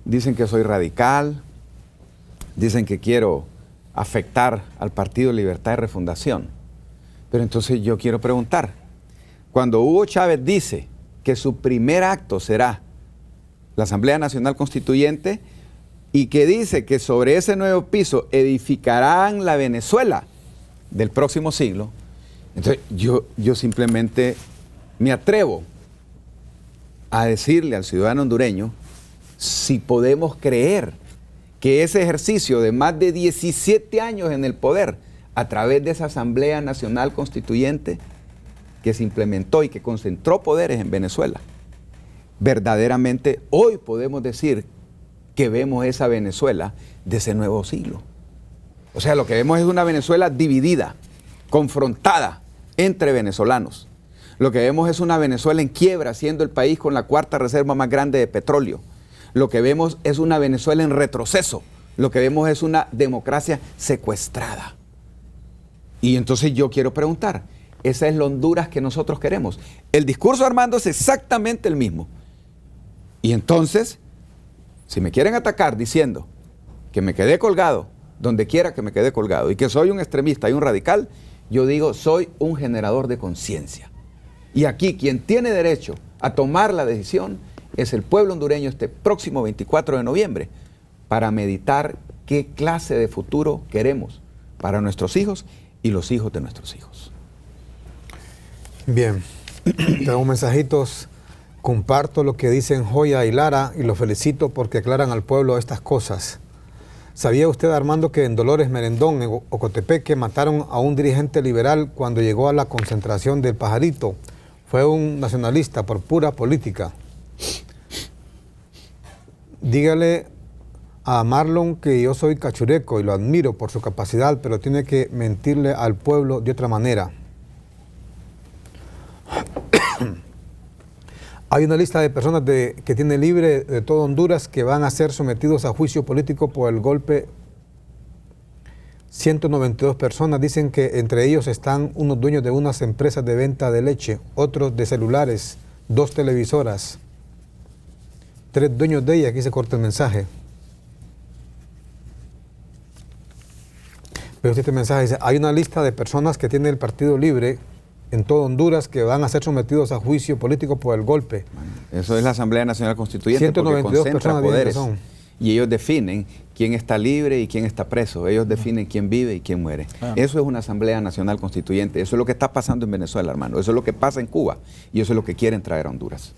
dicen que soy radical, dicen que quiero afectar al Partido Libertad y Refundación. Pero entonces yo quiero preguntar, cuando Hugo Chávez dice que su primer acto será la Asamblea Nacional Constituyente y que dice que sobre ese nuevo piso edificarán la Venezuela del próximo siglo, entonces yo simplemente me atrevo a decirle al ciudadano hondureño si podemos creer que ese ejercicio de más de 17 años en el poder, a través de esa Asamblea Nacional Constituyente que se implementó y que concentró poderes en Venezuela, verdaderamente hoy podemos decir que vemos esa Venezuela de ese nuevo siglo. O sea, lo que vemos es una Venezuela dividida, confrontada entre venezolanos. Lo que vemos es una Venezuela en quiebra, siendo el país con la cuarta reserva más grande de petróleo. Lo que vemos es una Venezuela en retroceso. Lo que vemos es una democracia secuestrada. Y entonces yo quiero preguntar, ¿esa es la Honduras que nosotros queremos? El discurso, Armando, es exactamente el mismo. Y entonces, si me quieren atacar diciendo que me quedé colgado, donde quiera que me quedé colgado, y que soy un extremista y un radical, yo digo, soy un generador de conciencia. Y aquí quien tiene derecho a tomar la decisión es el pueblo hondureño este próximo 24 de noviembre para meditar qué clase de futuro queremos para nuestros hijos y los hijos de nuestros hijos. Bien, tengo mensajitos, comparto lo que dicen Joya y Lara y los felicito porque aclaran al pueblo estas cosas. ¿Sabía usted, Armando, que en Dolores Merendón, en Ocotepeque, mataron a un dirigente liberal cuando llegó a la concentración del Pajarito? Fue un nacionalista por pura política. Dígale a Marlon que yo soy cachureco y lo admiro por su capacidad, pero tiene que mentirle al pueblo de otra manera. Hay una lista de personas que tiene libre de todo Honduras que van a ser sometidos a juicio político por el golpe. 192 personas, dicen que entre ellos están unos dueños de unas empresas de venta de leche, otros de celulares, 2 televisoras, 3 dueños de ella. Aquí se corta el mensaje. Pero este mensaje dice, hay una lista de personas que tiene el Partido Libre en todo Honduras que van a ser sometidos a juicio político por el golpe. Eso es la Asamblea Nacional Constituyente 192 porque concentra poderes son. Y ellos definen quién está libre y quién está preso. Ellos definen quién vive y quién muere. Eso es una Asamblea Nacional Constituyente. Eso es lo que está pasando en Venezuela, hermano. Eso es lo que pasa en Cuba y eso es lo que quieren traer a Honduras.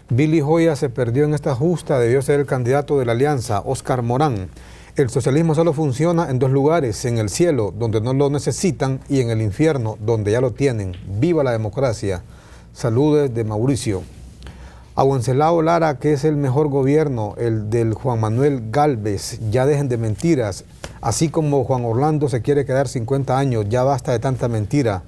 Billy Joya se perdió en esta justa, debió ser el candidato de la alianza, Oscar Morán. El socialismo solo funciona en 2 lugares, en el cielo, donde no lo necesitan, y en el infierno, donde ya lo tienen. ¡Viva la democracia! Saludos de Mauricio. A Wenceslao Lara, que es el mejor gobierno, el del Juan Manuel Gálvez, ya dejen de mentiras. Así como Juan Orlando se quiere quedar 50 años, ya basta de tanta mentira.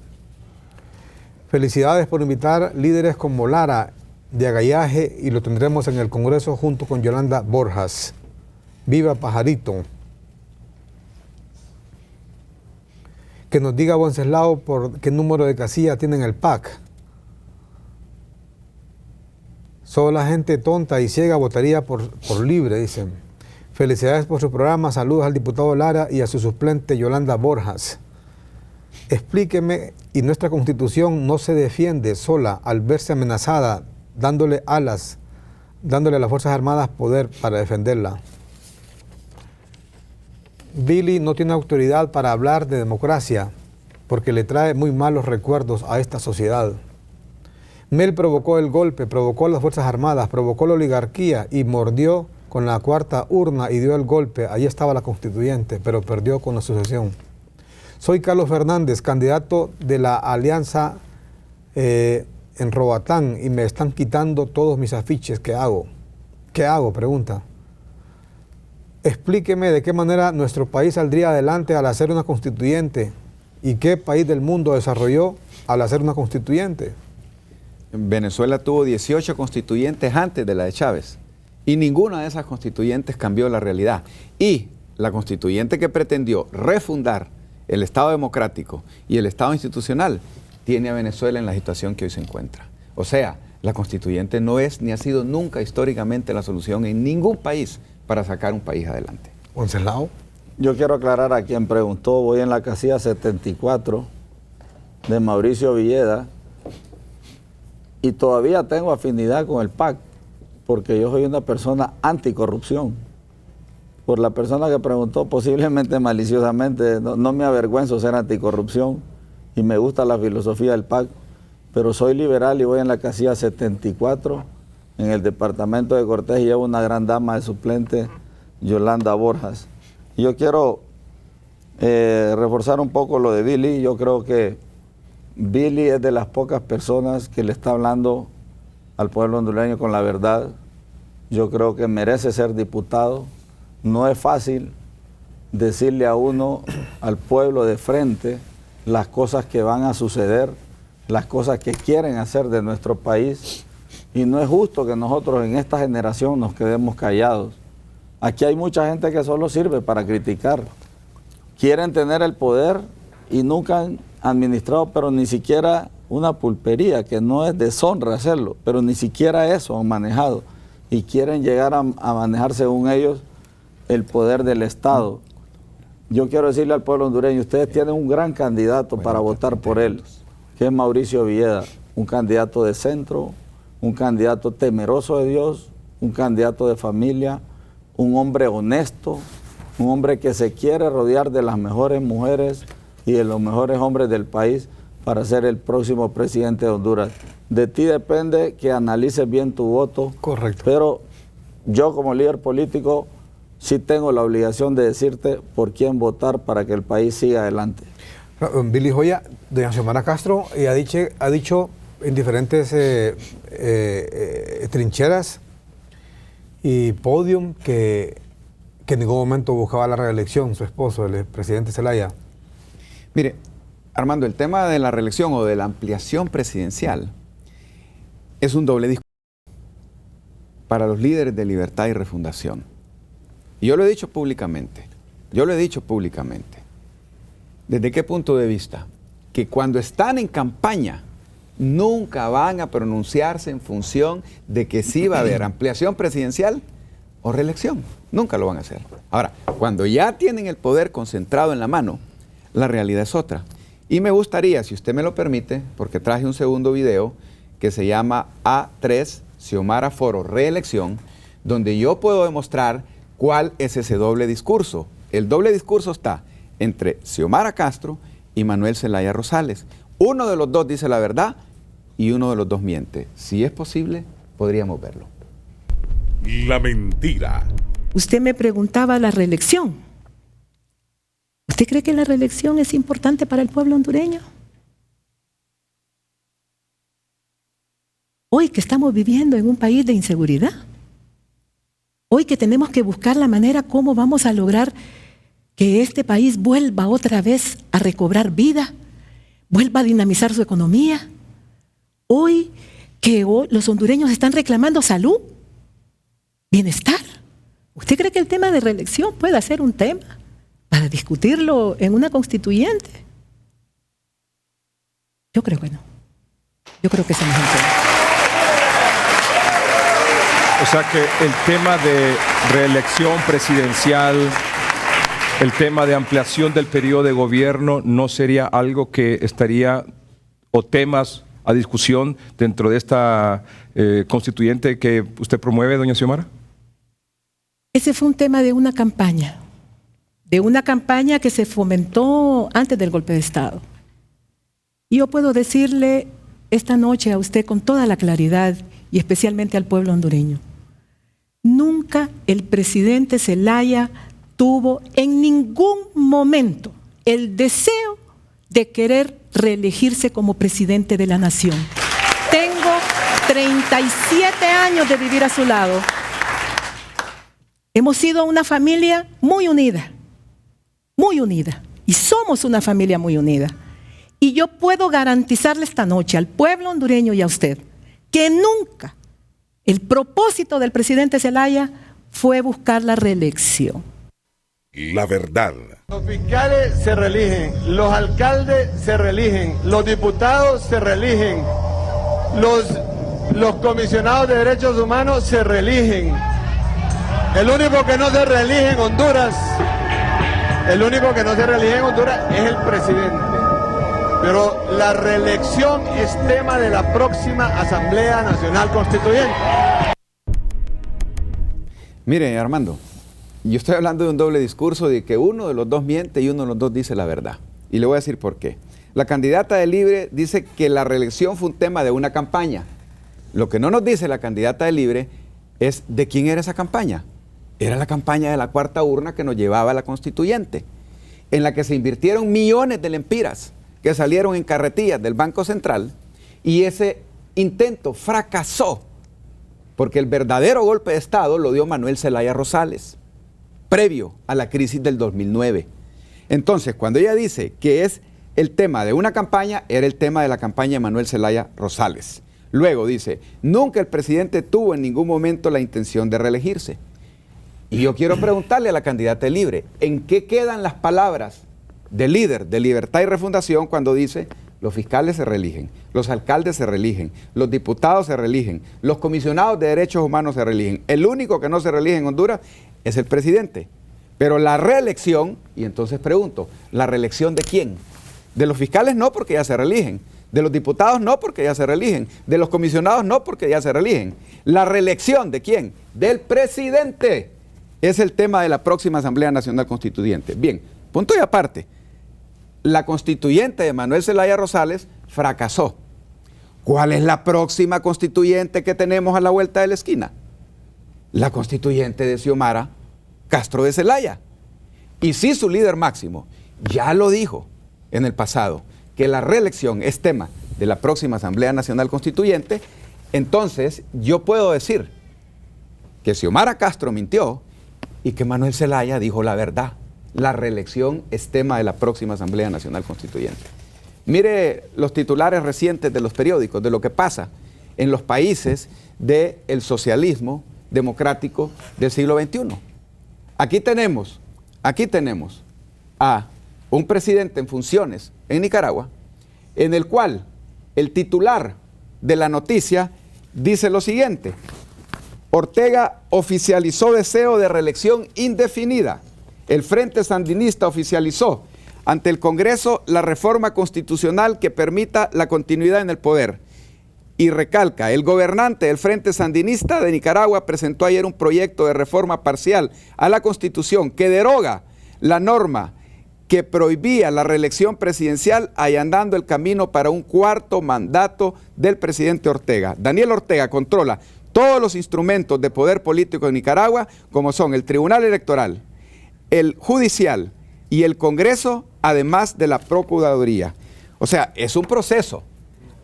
Felicidades por invitar líderes como Lara de Agallaje y lo tendremos en el Congreso junto con Yolanda Borjas. Viva Pajarito. Que nos diga Wenceslao por qué número de casilla tienen el PAC. Solo la gente tonta y ciega votaría por libre, dicen. Felicidades por su programa, saludos al diputado Lara y a su suplente Yolanda Borjas. Explíqueme, y nuestra Constitución no se defiende sola al verse amenazada, dándole alas, dándole a las Fuerzas Armadas poder para defenderla. Billy no tiene autoridad para hablar de democracia porque le trae muy malos recuerdos a esta sociedad. Mel provocó el golpe, provocó a las Fuerzas Armadas, provocó la oligarquía y mordió con la cuarta urna y dio el golpe. Ahí estaba la constituyente, pero perdió con la sucesión. Soy Carlos Fernández, candidato de la Alianza en Roatán y me están quitando todos mis afiches. ¿Qué hago? ¿Qué hago? Pregunta. Explíqueme de qué manera nuestro país saldría adelante al hacer una constituyente y qué país del mundo desarrolló al hacer una constituyente. Venezuela tuvo 18 constituyentes antes de la de Chávez y ninguna de esas constituyentes cambió la realidad. Y la constituyente que pretendió refundar el Estado democrático y el Estado institucional tiene a Venezuela en la situación que hoy se encuentra. O sea, la constituyente no es ni ha sido nunca históricamente la solución en ningún país para sacar un país adelante. Wenceslao. Yo quiero aclarar a quien preguntó, voy en la casilla 74 de Mauricio Villeda y todavía tengo afinidad con el PAC porque yo soy una persona anticorrupción. Por la persona que preguntó, posiblemente maliciosamente, no me avergüenzo ser anticorrupción y me gusta la filosofía del PAC, pero soy liberal y voy en la casilla 74 en el departamento de Cortés y llevo una gran dama de suplente, Yolanda Borjas. Y yo quiero reforzar un poco lo de Billy. Yo creo que Billy es de las pocas personas que le está hablando al pueblo hondureño con la verdad. Yo creo que merece ser diputado. No es fácil decirle a uno, al pueblo de frente, las cosas que van a suceder, las cosas que quieren hacer de nuestro país. Y no es justo que nosotros en esta generación nos quedemos callados. Aquí hay mucha gente que solo sirve para criticar. Quieren tener el poder y nunca han administrado, pero ni siquiera una pulpería, que no es deshonra hacerlo, pero ni siquiera eso han manejado. Y quieren llegar a manejar, según ellos, el poder del Estado. Yo quiero decirle al pueblo hondureño, ustedes tienen un gran candidato para votar por él, que es Mauricio Villeda, un candidato de centro, un candidato temeroso de Dios, un candidato de familia, un hombre honesto, un hombre que se quiere rodear de las mejores mujeres y de los mejores hombres del país para ser el próximo presidente de Honduras. De ti depende que analices bien tu voto. Correcto. Pero yo como líder político sí tengo la obligación de decirte por quién votar para que el país siga adelante. Billy Joya, doña Xiomara Castro, ha dicho en diferentes trincheras y podium que en ningún momento buscaba la reelección, su esposo, el presidente Zelaya. Mire, Armando, el tema de la reelección o de la ampliación presidencial es un doble discurso para los líderes de Libertad y Refundación. Y yo lo he dicho públicamente, ¿Desde qué punto de vista? Que cuando están en campaña nunca van a pronunciarse en función de que sí va a haber ampliación presidencial o reelección. Nunca lo van a hacer. Ahora, cuando ya tienen el poder concentrado en la mano, la realidad es otra. Y me gustaría, si usted me lo permite, porque traje un segundo video que se llama A3, Xiomara Foro, reelección, donde yo puedo demostrar cuál es ese doble discurso. El doble discurso está entre Xiomara Castro y Manuel Zelaya Rosales. Uno de los dos dice la verdad y uno de los dos miente. Si es posible, podríamos verlo. La mentira. Usted me preguntaba la reelección. ¿Usted cree que la reelección es importante para el pueblo hondureño? Hoy que estamos viviendo en un país de inseguridad. Hoy que tenemos que buscar la manera cómo vamos a lograr que este país vuelva otra vez a recobrar vida, vuelva a dinamizar su economía. Hoy que los hondureños están reclamando salud, bienestar. ¿Usted cree que el tema de reelección pueda ser un tema para discutirlo en una constituyente? Yo creo que no. Yo creo que ese no es el tema. O sea que el tema de reelección presidencial, el tema de ampliación del periodo de gobierno no sería algo que estaría, o temas a discusión dentro de esta constituyente que usted promueve, doña Xiomara. Ese fue un tema de una campaña que se fomentó antes del golpe de Estado. Y yo puedo decirle esta noche a usted con toda la claridad y especialmente al pueblo hondureño, nunca el presidente Zelaya tuvo en ningún momento el deseo de querer reelegirse como presidente de la nación. Tengo 37 años de vivir a su lado. Hemos sido una familia muy unida, y somos una familia muy unida. Y yo puedo garantizarle esta noche al pueblo hondureño y a usted que nunca el propósito del presidente Zelaya fue buscar la reelección. La verdad. Los fiscales se reeligen, los alcaldes se reeligen, los diputados se reeligen, los comisionados de derechos humanos se reeligen. El único que no se reelige en Honduras, es el presidente. Pero la reelección es tema de la próxima Asamblea Nacional Constituyente. Mire, Armando, yo estoy hablando de un doble discurso, de que uno de los dos miente y uno de los dos dice la verdad. Y le voy a decir por qué. La candidata de Libre dice que la reelección fue un tema de una campaña. Lo que no nos dice la candidata de Libre es de quién era esa campaña. Era la campaña de la cuarta urna que nos llevaba a la constituyente, en la que se invirtieron millones de lempiras que salieron en carretillas del Banco Central, y ese intento fracasó porque el verdadero golpe de Estado lo dio Manuel Zelaya Rosales, previo a la crisis del 2009. Entonces, cuando ella dice que es el tema de una campaña, era el tema de la campaña de Manuel Zelaya Rosales. Luego dice, nunca el presidente tuvo en ningún momento la intención de reelegirse. Y yo quiero preguntarle a la candidata de Libre, ¿en qué quedan las palabras del líder de Libertad y Refundación cuando dice los fiscales se reeligen, los alcaldes se reeligen, los diputados se reeligen, los comisionados de derechos humanos se reeligen? El único que no se reelige en Honduras es el presidente. Pero la reelección, y entonces pregunto, ¿la reelección de quién? De los fiscales no, porque ya se reeligen. De los diputados no, porque ya se reeligen. De los comisionados no, porque ya se reeligen. ¿La reelección de quién? Del presidente. Es el tema de la próxima Asamblea Nacional Constituyente. Bien, punto y aparte. La constituyente de Manuel Zelaya Rosales fracasó. ¿Cuál es la próxima constituyente que tenemos a la vuelta de la esquina? La constituyente de Xiomara Castro de Zelaya. Y si su líder máximo ya lo dijo en el pasado, que la reelección es tema de la próxima Asamblea Nacional Constituyente, entonces yo puedo decir que Xiomara Castro mintió y que Manuel Zelaya dijo la verdad. La reelección es tema de la próxima Asamblea Nacional Constituyente. Mire los titulares recientes de los periódicos, de lo que pasa en los países del socialismo democrático del siglo XXI. Aquí tenemos a un presidente en funciones en Nicaragua, en el cual el titular de la noticia dice lo siguiente: Ortega oficializó deseo de reelección indefinida. El Frente Sandinista oficializó ante el Congreso la reforma constitucional que permita la continuidad en el poder. Y recalca, el gobernante del Frente Sandinista de Nicaragua presentó ayer un proyecto de reforma parcial a la Constitución que deroga la norma que prohibía la reelección presidencial, allanando el camino para un cuarto mandato del presidente Ortega. Daniel Ortega controla todos los instrumentos de poder político en Nicaragua, como son el Tribunal Electoral, el Judicial y el Congreso, además de la Procuraduría. O sea, es un proceso.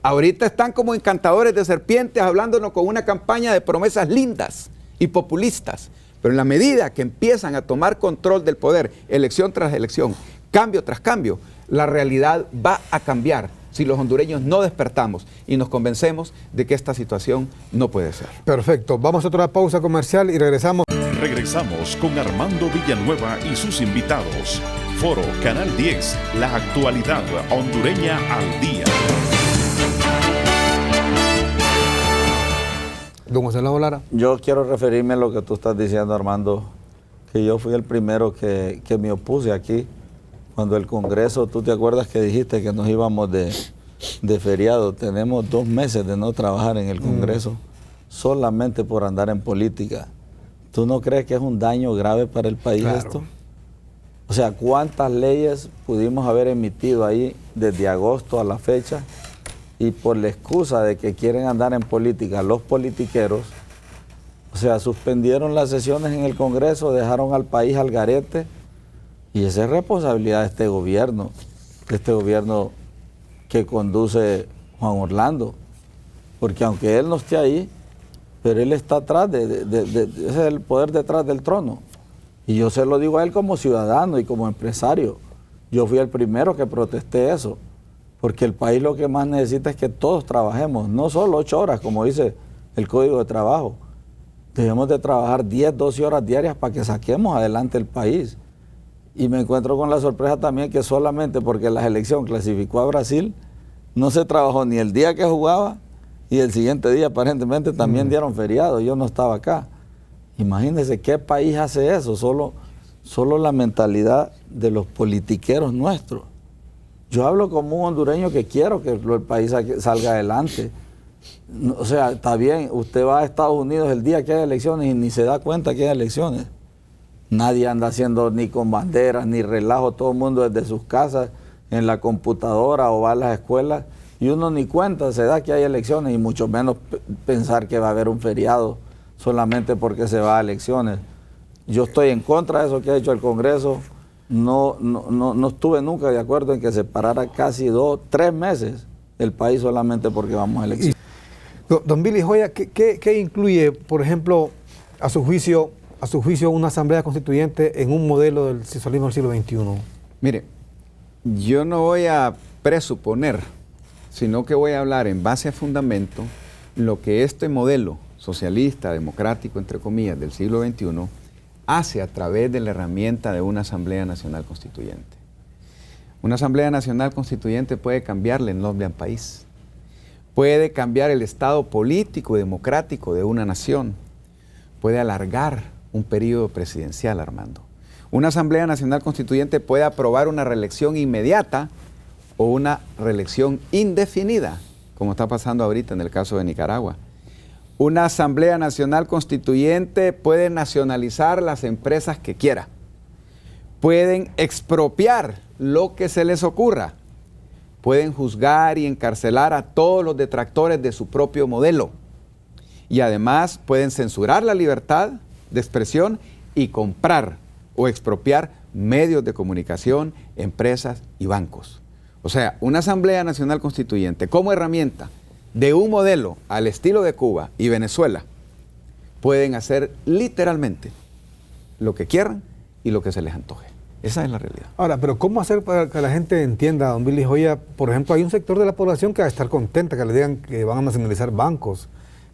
Ahorita están como encantadores de serpientes hablándonos con una campaña de promesas lindas y populistas. Pero en la medida que empiezan a tomar control del poder, elección tras elección, cambio tras cambio, la realidad va a cambiar si los hondureños no despertamos y nos convencemos de que esta situación no puede ser. Perfecto. Vamos a otra pausa comercial y regresamos. Regresamos con Armando Villanueva y sus invitados. Foro Canal 10, la actualidad hondureña al día. Don José Lado Lara. Yo quiero referirme a lo que tú estás diciendo, Armando, que yo fui el primero que me opuse aquí. Cuando el Congreso, tú te acuerdas que dijiste que nos íbamos de feriado. Tenemos 2 meses de no trabajar en el Congreso, solamente por andar en política. ¿Tú no crees que es un daño grave para el país esto? O sea, ¿cuántas leyes pudimos haber emitido ahí desde agosto a la fecha? Y por la excusa de que quieren andar en política los politiqueros, o sea, suspendieron las sesiones en el Congreso, dejaron al país al garete. Y esa es responsabilidad de este gobierno que conduce Juan Orlando. Porque aunque él no esté ahí, pero él está atrás, ese es el poder detrás del trono. Y yo se lo digo a él como ciudadano y como empresario. Yo fui el primero que protesté eso. Porque el país lo que más necesita es que todos trabajemos, no solo 8 horas, como dice el Código de Trabajo. Debemos de trabajar 10, 12 horas diarias para que saquemos adelante el país. Y me encuentro con la sorpresa también que solamente porque la selección clasificó a Brasil, no se trabajó ni el día que jugaba y el siguiente día aparentemente también dieron feriado. Yo no estaba acá. Imagínense qué país hace eso, solo la mentalidad de los politiqueros nuestros. Yo hablo como un hondureño que quiero que el país salga adelante. O sea, está bien, usted va a Estados Unidos el día que hay elecciones y ni se da cuenta que hay elecciones. Nadie anda haciendo ni con banderas, ni relajo, todo el mundo desde sus casas, en la computadora o va a las escuelas, y uno ni cuenta se da que hay elecciones, y mucho menos pensar que va a haber un feriado solamente porque se va a elecciones. Yo estoy en contra de eso que ha hecho el Congreso. No estuve nunca de acuerdo en que se parara casi 2, 3 meses el país solamente porque vamos a elecciones. Don Billy Joya, ¿qué incluye, por ejemplo, a su juicio, una asamblea constituyente en un modelo del socialismo del siglo XXI? Mire, yo no voy a presuponer, sino que voy a hablar en base a fundamento lo que este modelo socialista, democrático, entre comillas, del siglo XXI hace a través de la herramienta de una Asamblea Nacional Constituyente. Una Asamblea Nacional Constituyente puede cambiarle el nombre al país, puede cambiar el estado político y democrático de una nación, puede alargar un periodo presidencial, Armando. Una Asamblea Nacional Constituyente puede aprobar una reelección inmediata o una reelección indefinida, como está pasando ahorita en el caso de Nicaragua. Una Asamblea Nacional Constituyente puede nacionalizar las empresas que quiera. Pueden expropiar lo que se les ocurra. Pueden juzgar y encarcelar a todos los detractores de su propio modelo. Y además pueden censurar la libertad de expresión y comprar o expropiar medios de comunicación, empresas y bancos. O sea, una Asamblea Nacional Constituyente como herramienta de un modelo al estilo de Cuba y Venezuela, pueden hacer literalmente lo que quieran y lo que se les antoje. Esa es la realidad. Ahora, pero ¿cómo hacer para que la gente entienda, don Billy Joya? Por ejemplo, hay un sector de la población que va a estar contenta, que le digan que van a nacionalizar bancos,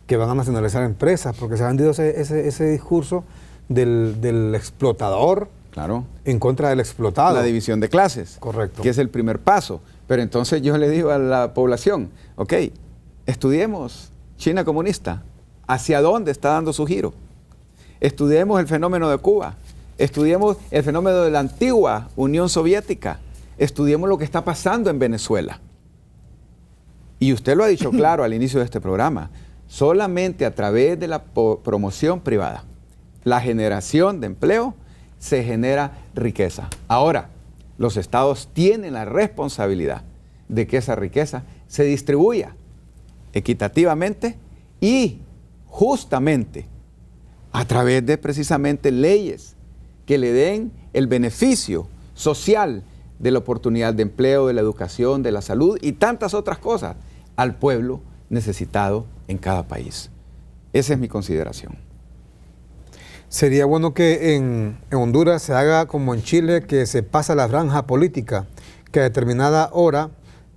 que van a nacionalizar empresas, porque se ha vendido ese discurso del explotador, claro, en contra del explotado. La división de clases. Correcto. Que es el primer paso. Pero entonces yo le digo a la población, ok, estudiemos China comunista, hacia dónde está dando su giro. Estudiemos el fenómeno de Cuba, estudiemos el fenómeno de la antigua Unión Soviética, estudiemos lo que está pasando en Venezuela. Y usted lo ha dicho claro al inicio de este programa, solamente a través de la promoción privada, la generación de empleo, se genera riqueza. Ahora, los estados tienen la responsabilidad de que esa riqueza se distribuya equitativamente y justamente a través de precisamente leyes que le den el beneficio social de la oportunidad de empleo, de la educación, de la salud y tantas otras cosas al pueblo necesitado en cada país. Esa es mi consideración. Sería bueno que en Honduras se haga como en Chile, que se pasa la franja política, que a determinada hora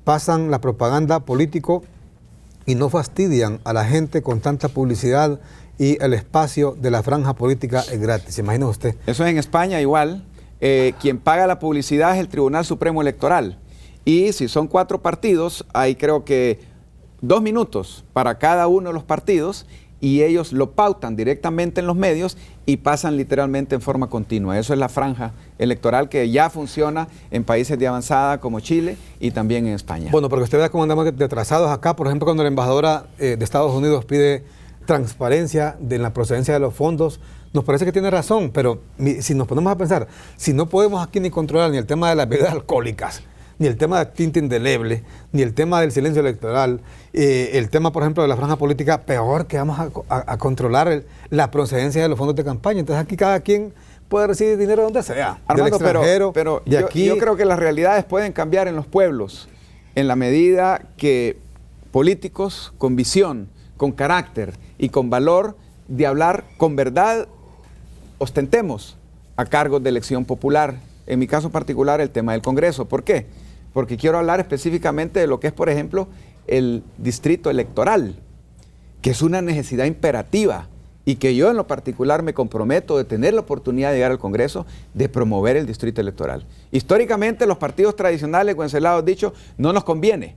pasan la propaganda político y no fastidian a la gente con tanta publicidad y el espacio de la franja política es gratis. Imagínese usted. Eso es en España igual. Quien paga la publicidad es el Tribunal Supremo Electoral. Y si son 4 partidos, hay creo que 2 minutos para cada uno de los partidos y ellos lo pautan directamente en los medios y pasan literalmente en forma continua. Eso es la franja electoral que ya funciona en países de avanzada como Chile y también en España. Bueno, porque usted vea cómo andamos de atrasados acá. Por ejemplo, cuando la embajadora de Estados Unidos pide transparencia de la procedencia de los fondos, nos parece que tiene razón, pero si nos ponemos a pensar, si no podemos aquí ni controlar ni el tema de las bebidas alcohólicas, ni el tema de tinta indeleble, ni el tema del silencio electoral, el tema, por ejemplo, de la franja política, peor que vamos a controlar la procedencia de los fondos de campaña. Entonces aquí cada quien puede recibir dinero donde sea, Armando, del extranjero, pero de aquí. Yo creo que las realidades pueden cambiar en los pueblos, en la medida que políticos con visión, con carácter y con valor de hablar con verdad ostentemos a cargos de elección popular. En mi caso particular, el tema del Congreso. ¿Por qué? Porque quiero hablar específicamente de lo que es, por ejemplo, el distrito electoral, que es una necesidad imperativa y que yo en lo particular me comprometo de tener la oportunidad de llegar al Congreso, de promover el distrito electoral. Históricamente los partidos tradicionales, Wenceslao ha dicho, no nos conviene.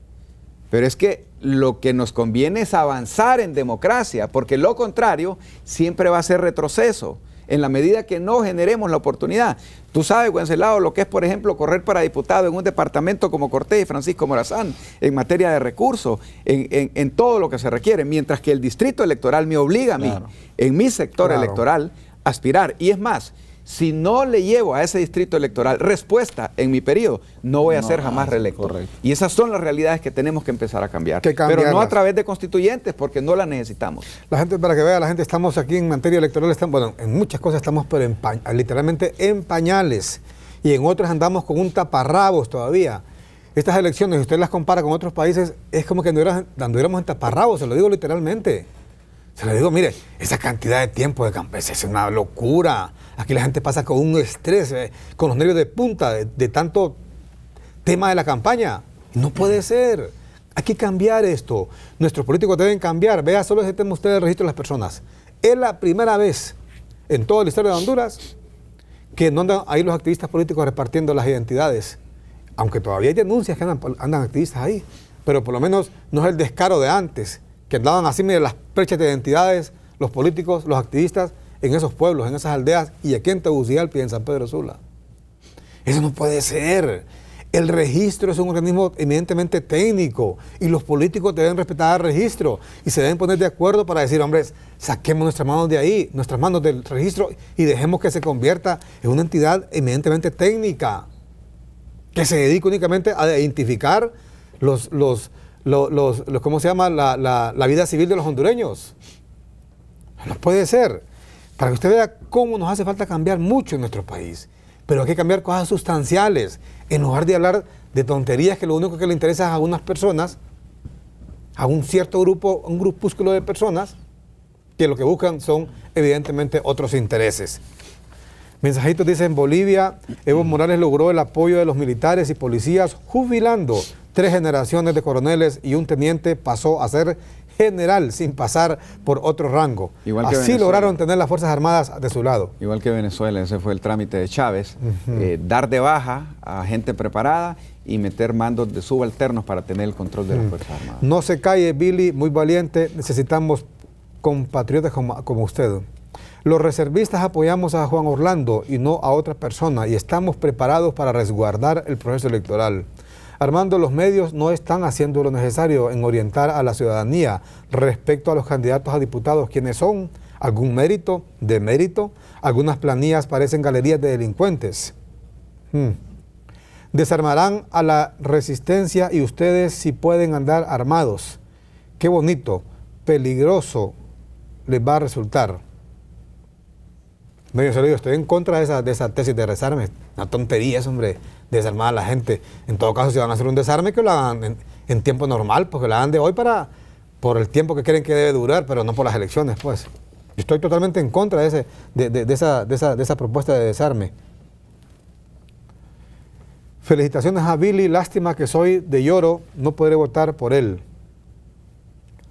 Pero es que lo que nos conviene es avanzar en democracia, porque lo contrario siempre va a ser retroceso, en la medida que no generemos la oportunidad. Tú sabes, Wenceslao, lo que es, por ejemplo, correr para diputado en un departamento como Cortés y Francisco Morazán, en materia de recursos, en todo lo que se requiere, mientras que el distrito electoral me obliga a mí, en mi sector electoral, a aspirar. Y es más, si no le llevo a ese distrito electoral respuesta en mi periodo, no voy a ser jamás reelecto. Correcto. Y esas son las realidades que tenemos que empezar a cambiar. Pero no a través de constituyentes, porque no las necesitamos. La gente, para que vea, la gente, estamos aquí en materia electoral, bueno, en muchas cosas estamos pero literalmente en pañales. Y en otras andamos con un taparrabos todavía. Estas elecciones, si usted las compara con otros países, es como que anduviéramos en taparrabos, se lo digo literalmente. Se lo digo, mire, esa cantidad de tiempo de campaña es una locura. Aquí la gente pasa con un estrés, con los nervios de punta, de tanto tema de la campaña. No puede ser. Hay que cambiar esto. Nuestros políticos deben cambiar. Vea solo ese tema usted del registro de las personas. Es la primera vez en toda la historia de Honduras que no andan ahí los activistas políticos repartiendo las identidades. Aunque todavía hay denuncias que andan activistas ahí. Pero por lo menos no es el descaro de antes, que andaban así, mire, las brechas de identidades, los políticos, los activistas, en esos pueblos, en esas aldeas, y aquí en Tegucigalpa y en San Pedro Sula. Eso no puede ser. El registro es un organismo eminentemente técnico y los políticos deben respetar el registro y se deben poner de acuerdo para decir, hombre, saquemos nuestras manos de ahí, nuestras manos del registro y dejemos que se convierta en una entidad eminentemente técnica que se dedique únicamente a identificar ¿cómo se llama? La vida civil de los hondureños. No puede ser. Para que usted vea cómo nos hace falta cambiar mucho en nuestro país. Pero hay que cambiar cosas sustanciales, en lugar de hablar de tonterías que lo único que le interesa es a algunas personas, a un cierto grupo, un grupúsculo de personas, que lo que buscan son evidentemente otros intereses. Mensajitos dice: en Bolivia, Evo Morales logró el apoyo de los militares y policías, jubilando 3 generaciones de coroneles y un teniente pasó a ser general sin pasar por otro rango. Así lograron tener las Fuerzas Armadas de su lado. Igual que Venezuela, ese fue el trámite de Chávez, dar de baja a gente preparada y meter mandos de subalternos para tener el control de las Fuerzas Armadas. No se calle, Billy, muy valiente, necesitamos compatriotas como usted. Los reservistas apoyamos a Juan Orlando y no a otra persona y estamos preparados para resguardar el proceso electoral. Armando, los medios no están haciendo lo necesario en orientar a la ciudadanía respecto a los candidatos a diputados. ¿Quiénes son? ¿Algún mérito? ¿Demérito? Algunas planillas parecen galerías de delincuentes. Desarmarán a la resistencia y ustedes sí pueden andar armados. Qué bonito, peligroso les va a resultar. No, yo se lo digo, estoy en contra de esa tesis de desarme. Una tontería es, hombre, desarmar a la gente. En todo caso, si van a hacer un desarme, que lo hagan en tiempo normal, porque la dan de hoy por el tiempo que creen que debe durar, pero no por las elecciones, pues. Yo estoy totalmente en contra de esa propuesta de desarme. Felicitaciones a Billy, lástima que soy de Lloro, no podré votar por él.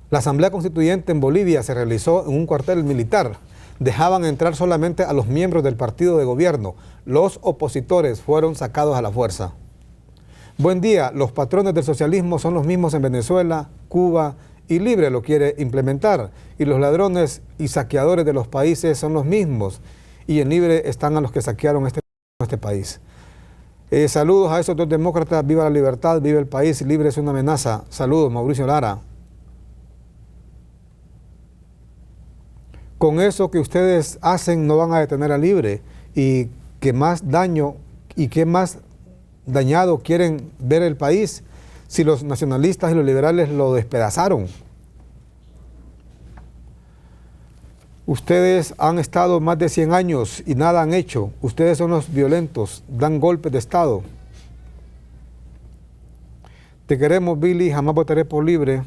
La Asamblea Constituyente en Bolivia se realizó en un cuartel militar. Dejaban entrar solamente a los miembros del partido de gobierno. Los opositores fueron sacados a la fuerza. Buen día, los patrones del socialismo son los mismos en Venezuela, Cuba y Libre lo quiere implementar. Y los ladrones y saqueadores de los países son los mismos. Y en Libre están a los que saquearon este país. Saludos a esos dos demócratas, viva la libertad, viva el país, Libre es una amenaza. Saludos, Mauricio Lara. Con eso que ustedes hacen no van a detener a Libre, y que más daño y qué más dañado quieren ver el país si los nacionalistas y los liberales lo despedazaron. Ustedes han estado más de 100 años y nada han hecho. Ustedes son los violentos, dan golpes de Estado. Te queremos, Billy, jamás votaré por Libre.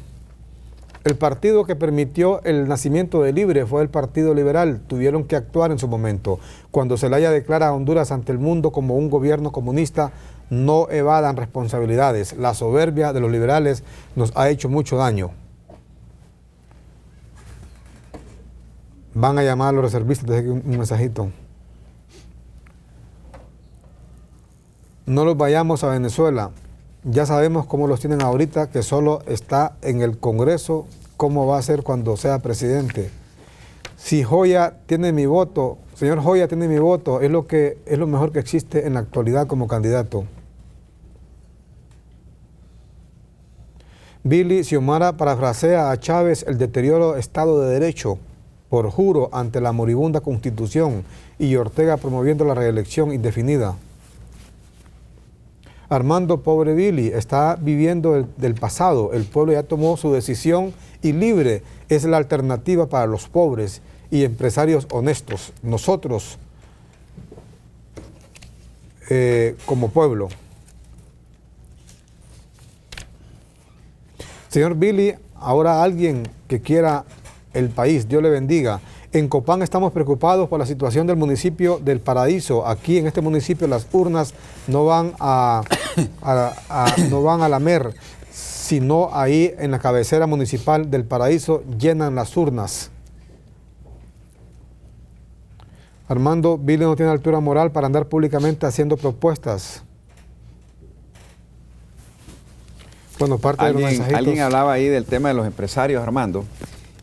El partido que permitió el nacimiento de Libre fue el Partido Liberal. Tuvieron que actuar en su momento. Cuando Zelaya declara a Honduras ante el mundo como un gobierno comunista, no evadan responsabilidades. La soberbia de los liberales nos ha hecho mucho daño. Van a llamar a los reservistas, te dejo un mensajito. No los vayamos a Venezuela. Ya sabemos cómo los tienen ahorita, que solo está en el Congreso, cómo va a ser cuando sea presidente. Si Joya tiene mi voto, señor Joya tiene mi voto, es lo mejor que existe en la actualidad como candidato. Billy Xiomara parafrasea a Chávez el deterioro Estado de Derecho por juro ante la moribunda Constitución, y Ortega promoviendo la reelección indefinida. Armando, pobre Billy, está viviendo del pasado. El pueblo ya tomó su decisión y Libre es la alternativa para los pobres y empresarios honestos. Nosotros, como pueblo. Señor Billy, ahora alguien que quiera el país, Dios le bendiga. En Copán estamos preocupados por la situación del municipio del Paraíso. Aquí en este municipio las urnas no van a lamer, sino ahí en la cabecera municipal del Paraíso llenan las urnas. Armando, Billy no tiene altura moral para andar públicamente haciendo propuestas. Bueno, parte de los mensajitos. Alguien hablaba ahí del tema de los empresarios, Armando,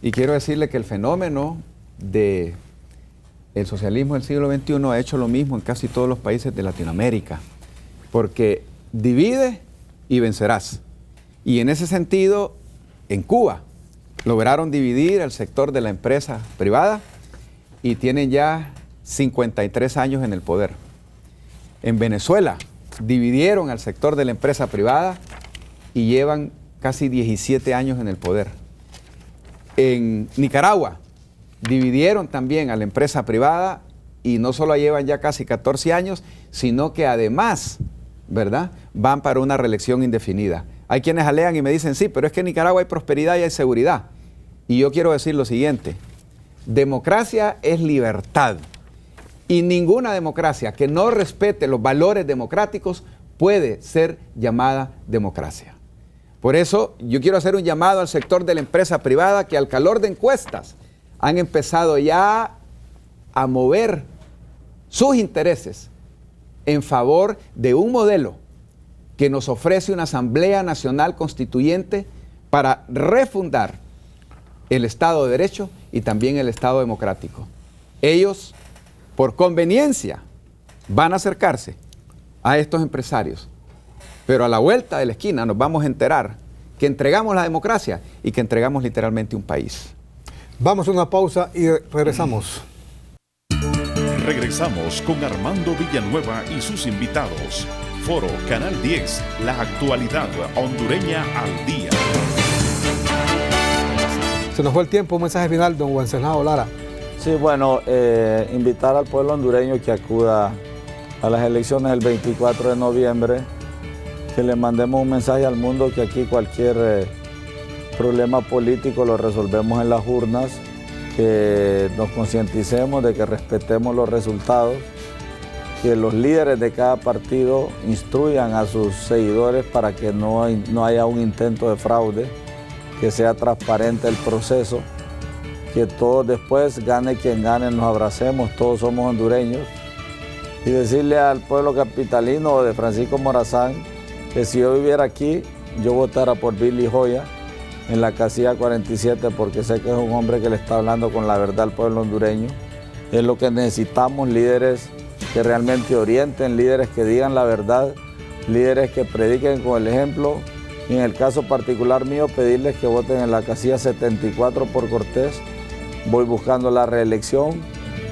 y quiero decirle que el fenómeno del socialismo del siglo XXI ha hecho lo mismo en casi todos los países de Latinoamérica, porque divide y vencerás. Y en ese sentido, en Cuba lograron dividir el sector de la empresa privada y tienen ya 53 años en el poder. En Venezuela dividieron al sector de la empresa privada y llevan casi 17 años en el poder. En Nicaragua dividieron también a la empresa privada y no solo llevan ya casi 14 años, sino que además, ¿verdad?, van para una reelección indefinida. Hay quienes alegan y me dicen, sí, pero es que en Nicaragua hay prosperidad y hay seguridad. Y yo quiero decir lo siguiente: democracia es libertad. Y ninguna democracia que no respete los valores democráticos puede ser llamada democracia. Por eso yo quiero hacer un llamado al sector de la empresa privada que al calor de encuestas han empezado ya a mover sus intereses en favor de un modelo que nos ofrece una Asamblea Nacional Constituyente para refundar el Estado de Derecho y también el Estado democrático. Ellos, por conveniencia, van a acercarse a estos empresarios, pero a la vuelta de la esquina nos vamos a enterar que entregamos la democracia y que entregamos literalmente un país. Vamos a una pausa y regresamos. Regresamos con Armando Villanueva y sus invitados. Foro Canal 10, la actualidad hondureña al día. Se nos fue el tiempo, un mensaje final, don Wenceslao Lara. Sí, bueno, invitar al pueblo hondureño que acuda a las elecciones del 24 de noviembre que le mandemos un mensaje al mundo que aquí cualquier problema político lo resolvemos en las urnas, que nos concienticemos de que respetemos los resultados, que los líderes de cada partido instruyan a sus seguidores para que no haya un intento de fraude, que sea transparente el proceso, que todos después, gane quien gane, nos abracemos, todos somos hondureños, y decirle al pueblo capitalino de Francisco Morazán que si yo viviera aquí, yo votara por Billy Joya en la casilla 47, porque sé que es un hombre que le está hablando con la verdad al pueblo hondureño. Es lo que necesitamos, líderes que realmente orienten, líderes que digan la verdad, líderes que prediquen con el ejemplo. Y en el caso particular mío, pedirles que voten en la casilla 74 por Cortés. Voy buscando la reelección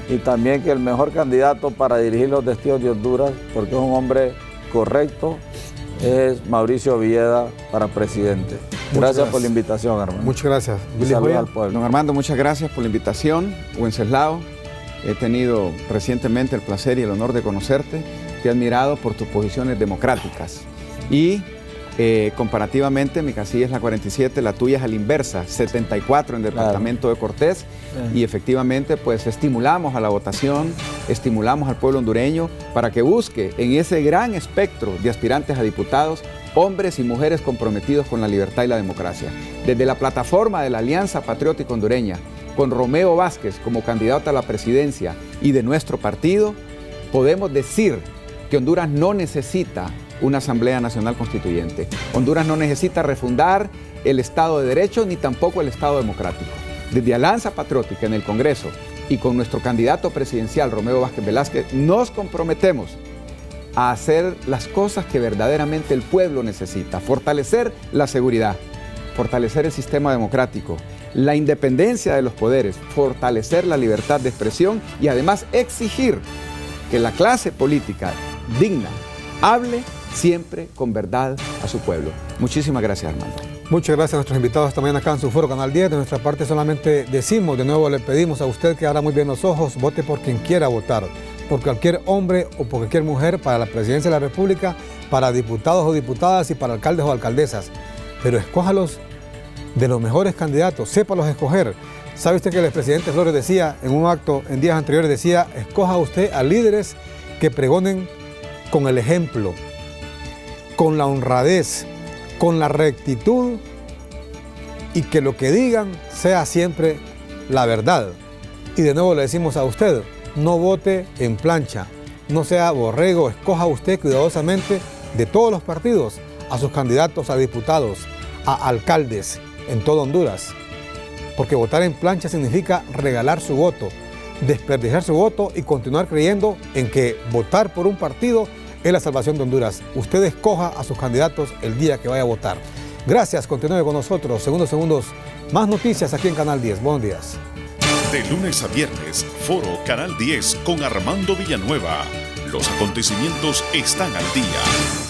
y también que el mejor candidato para dirigir los destinos de Honduras, porque es un hombre correcto, es Mauricio Villeda para presidente. Gracias por la invitación, Armando. Muchas gracias. Saludos al pueblo. Don Armando, muchas gracias por la invitación. Wenceslao, he tenido recientemente el placer y el honor de conocerte. Te he admirado por tus posiciones democráticas. Y comparativamente, mi casilla es la 47, la tuya es a la inversa, 74 en el departamento de Cortés. Y efectivamente, pues estimulamos a la votación, estimulamos al pueblo hondureño para que busque en ese gran espectro de aspirantes a diputados hombres y mujeres comprometidos con la libertad y la democracia. Desde la plataforma de la Alianza Patriótica Hondureña, con Romeo Vázquez como candidato a la presidencia y de nuestro partido, podemos decir que Honduras no necesita una Asamblea Nacional Constituyente. Honduras no necesita refundar el Estado de Derecho ni tampoco el Estado Democrático. Desde Alianza Patriótica en el Congreso y con nuestro candidato presidencial, Romeo Vázquez Velázquez, nos comprometemos a hacer las cosas que verdaderamente el pueblo necesita. Fortalecer la seguridad, fortalecer el sistema democrático, la independencia de los poderes, fortalecer la libertad de expresión y además exigir que la clase política digna hable siempre con verdad a su pueblo. Muchísimas gracias, Armando. Muchas gracias a nuestros invitados esta mañana acá en su foro Canal 10. De nuestra parte solamente decimos, de nuevo le pedimos a usted que abra muy bien los ojos, vote por quien quiera votar, por cualquier hombre o por cualquier mujer para la presidencia de la República, para diputados o diputadas y para alcaldes o alcaldesas. Pero escójalos de los mejores candidatos, sépalos escoger. ¿Sabe usted que el expresidente Flores decía en un acto en días anteriores, decía, escoja usted a líderes que pregonen con el ejemplo, con la honradez, con la rectitud y que lo que digan sea siempre la verdad? Y de nuevo le decimos a usted, no vote en plancha, no sea borrego, escoja usted cuidadosamente de todos los partidos a sus candidatos a diputados, a alcaldes en todo Honduras. Porque votar en plancha significa regalar su voto, desperdiciar su voto y continuar creyendo en que votar por un partido es la salvación de Honduras. Usted escoja a sus candidatos el día que vaya a votar. Gracias, continúe con nosotros. Segundos, más noticias aquí en Canal 10. Buenos días. De lunes a viernes, Foro Canal 10 con Armando Villanueva. Los acontecimientos están al día.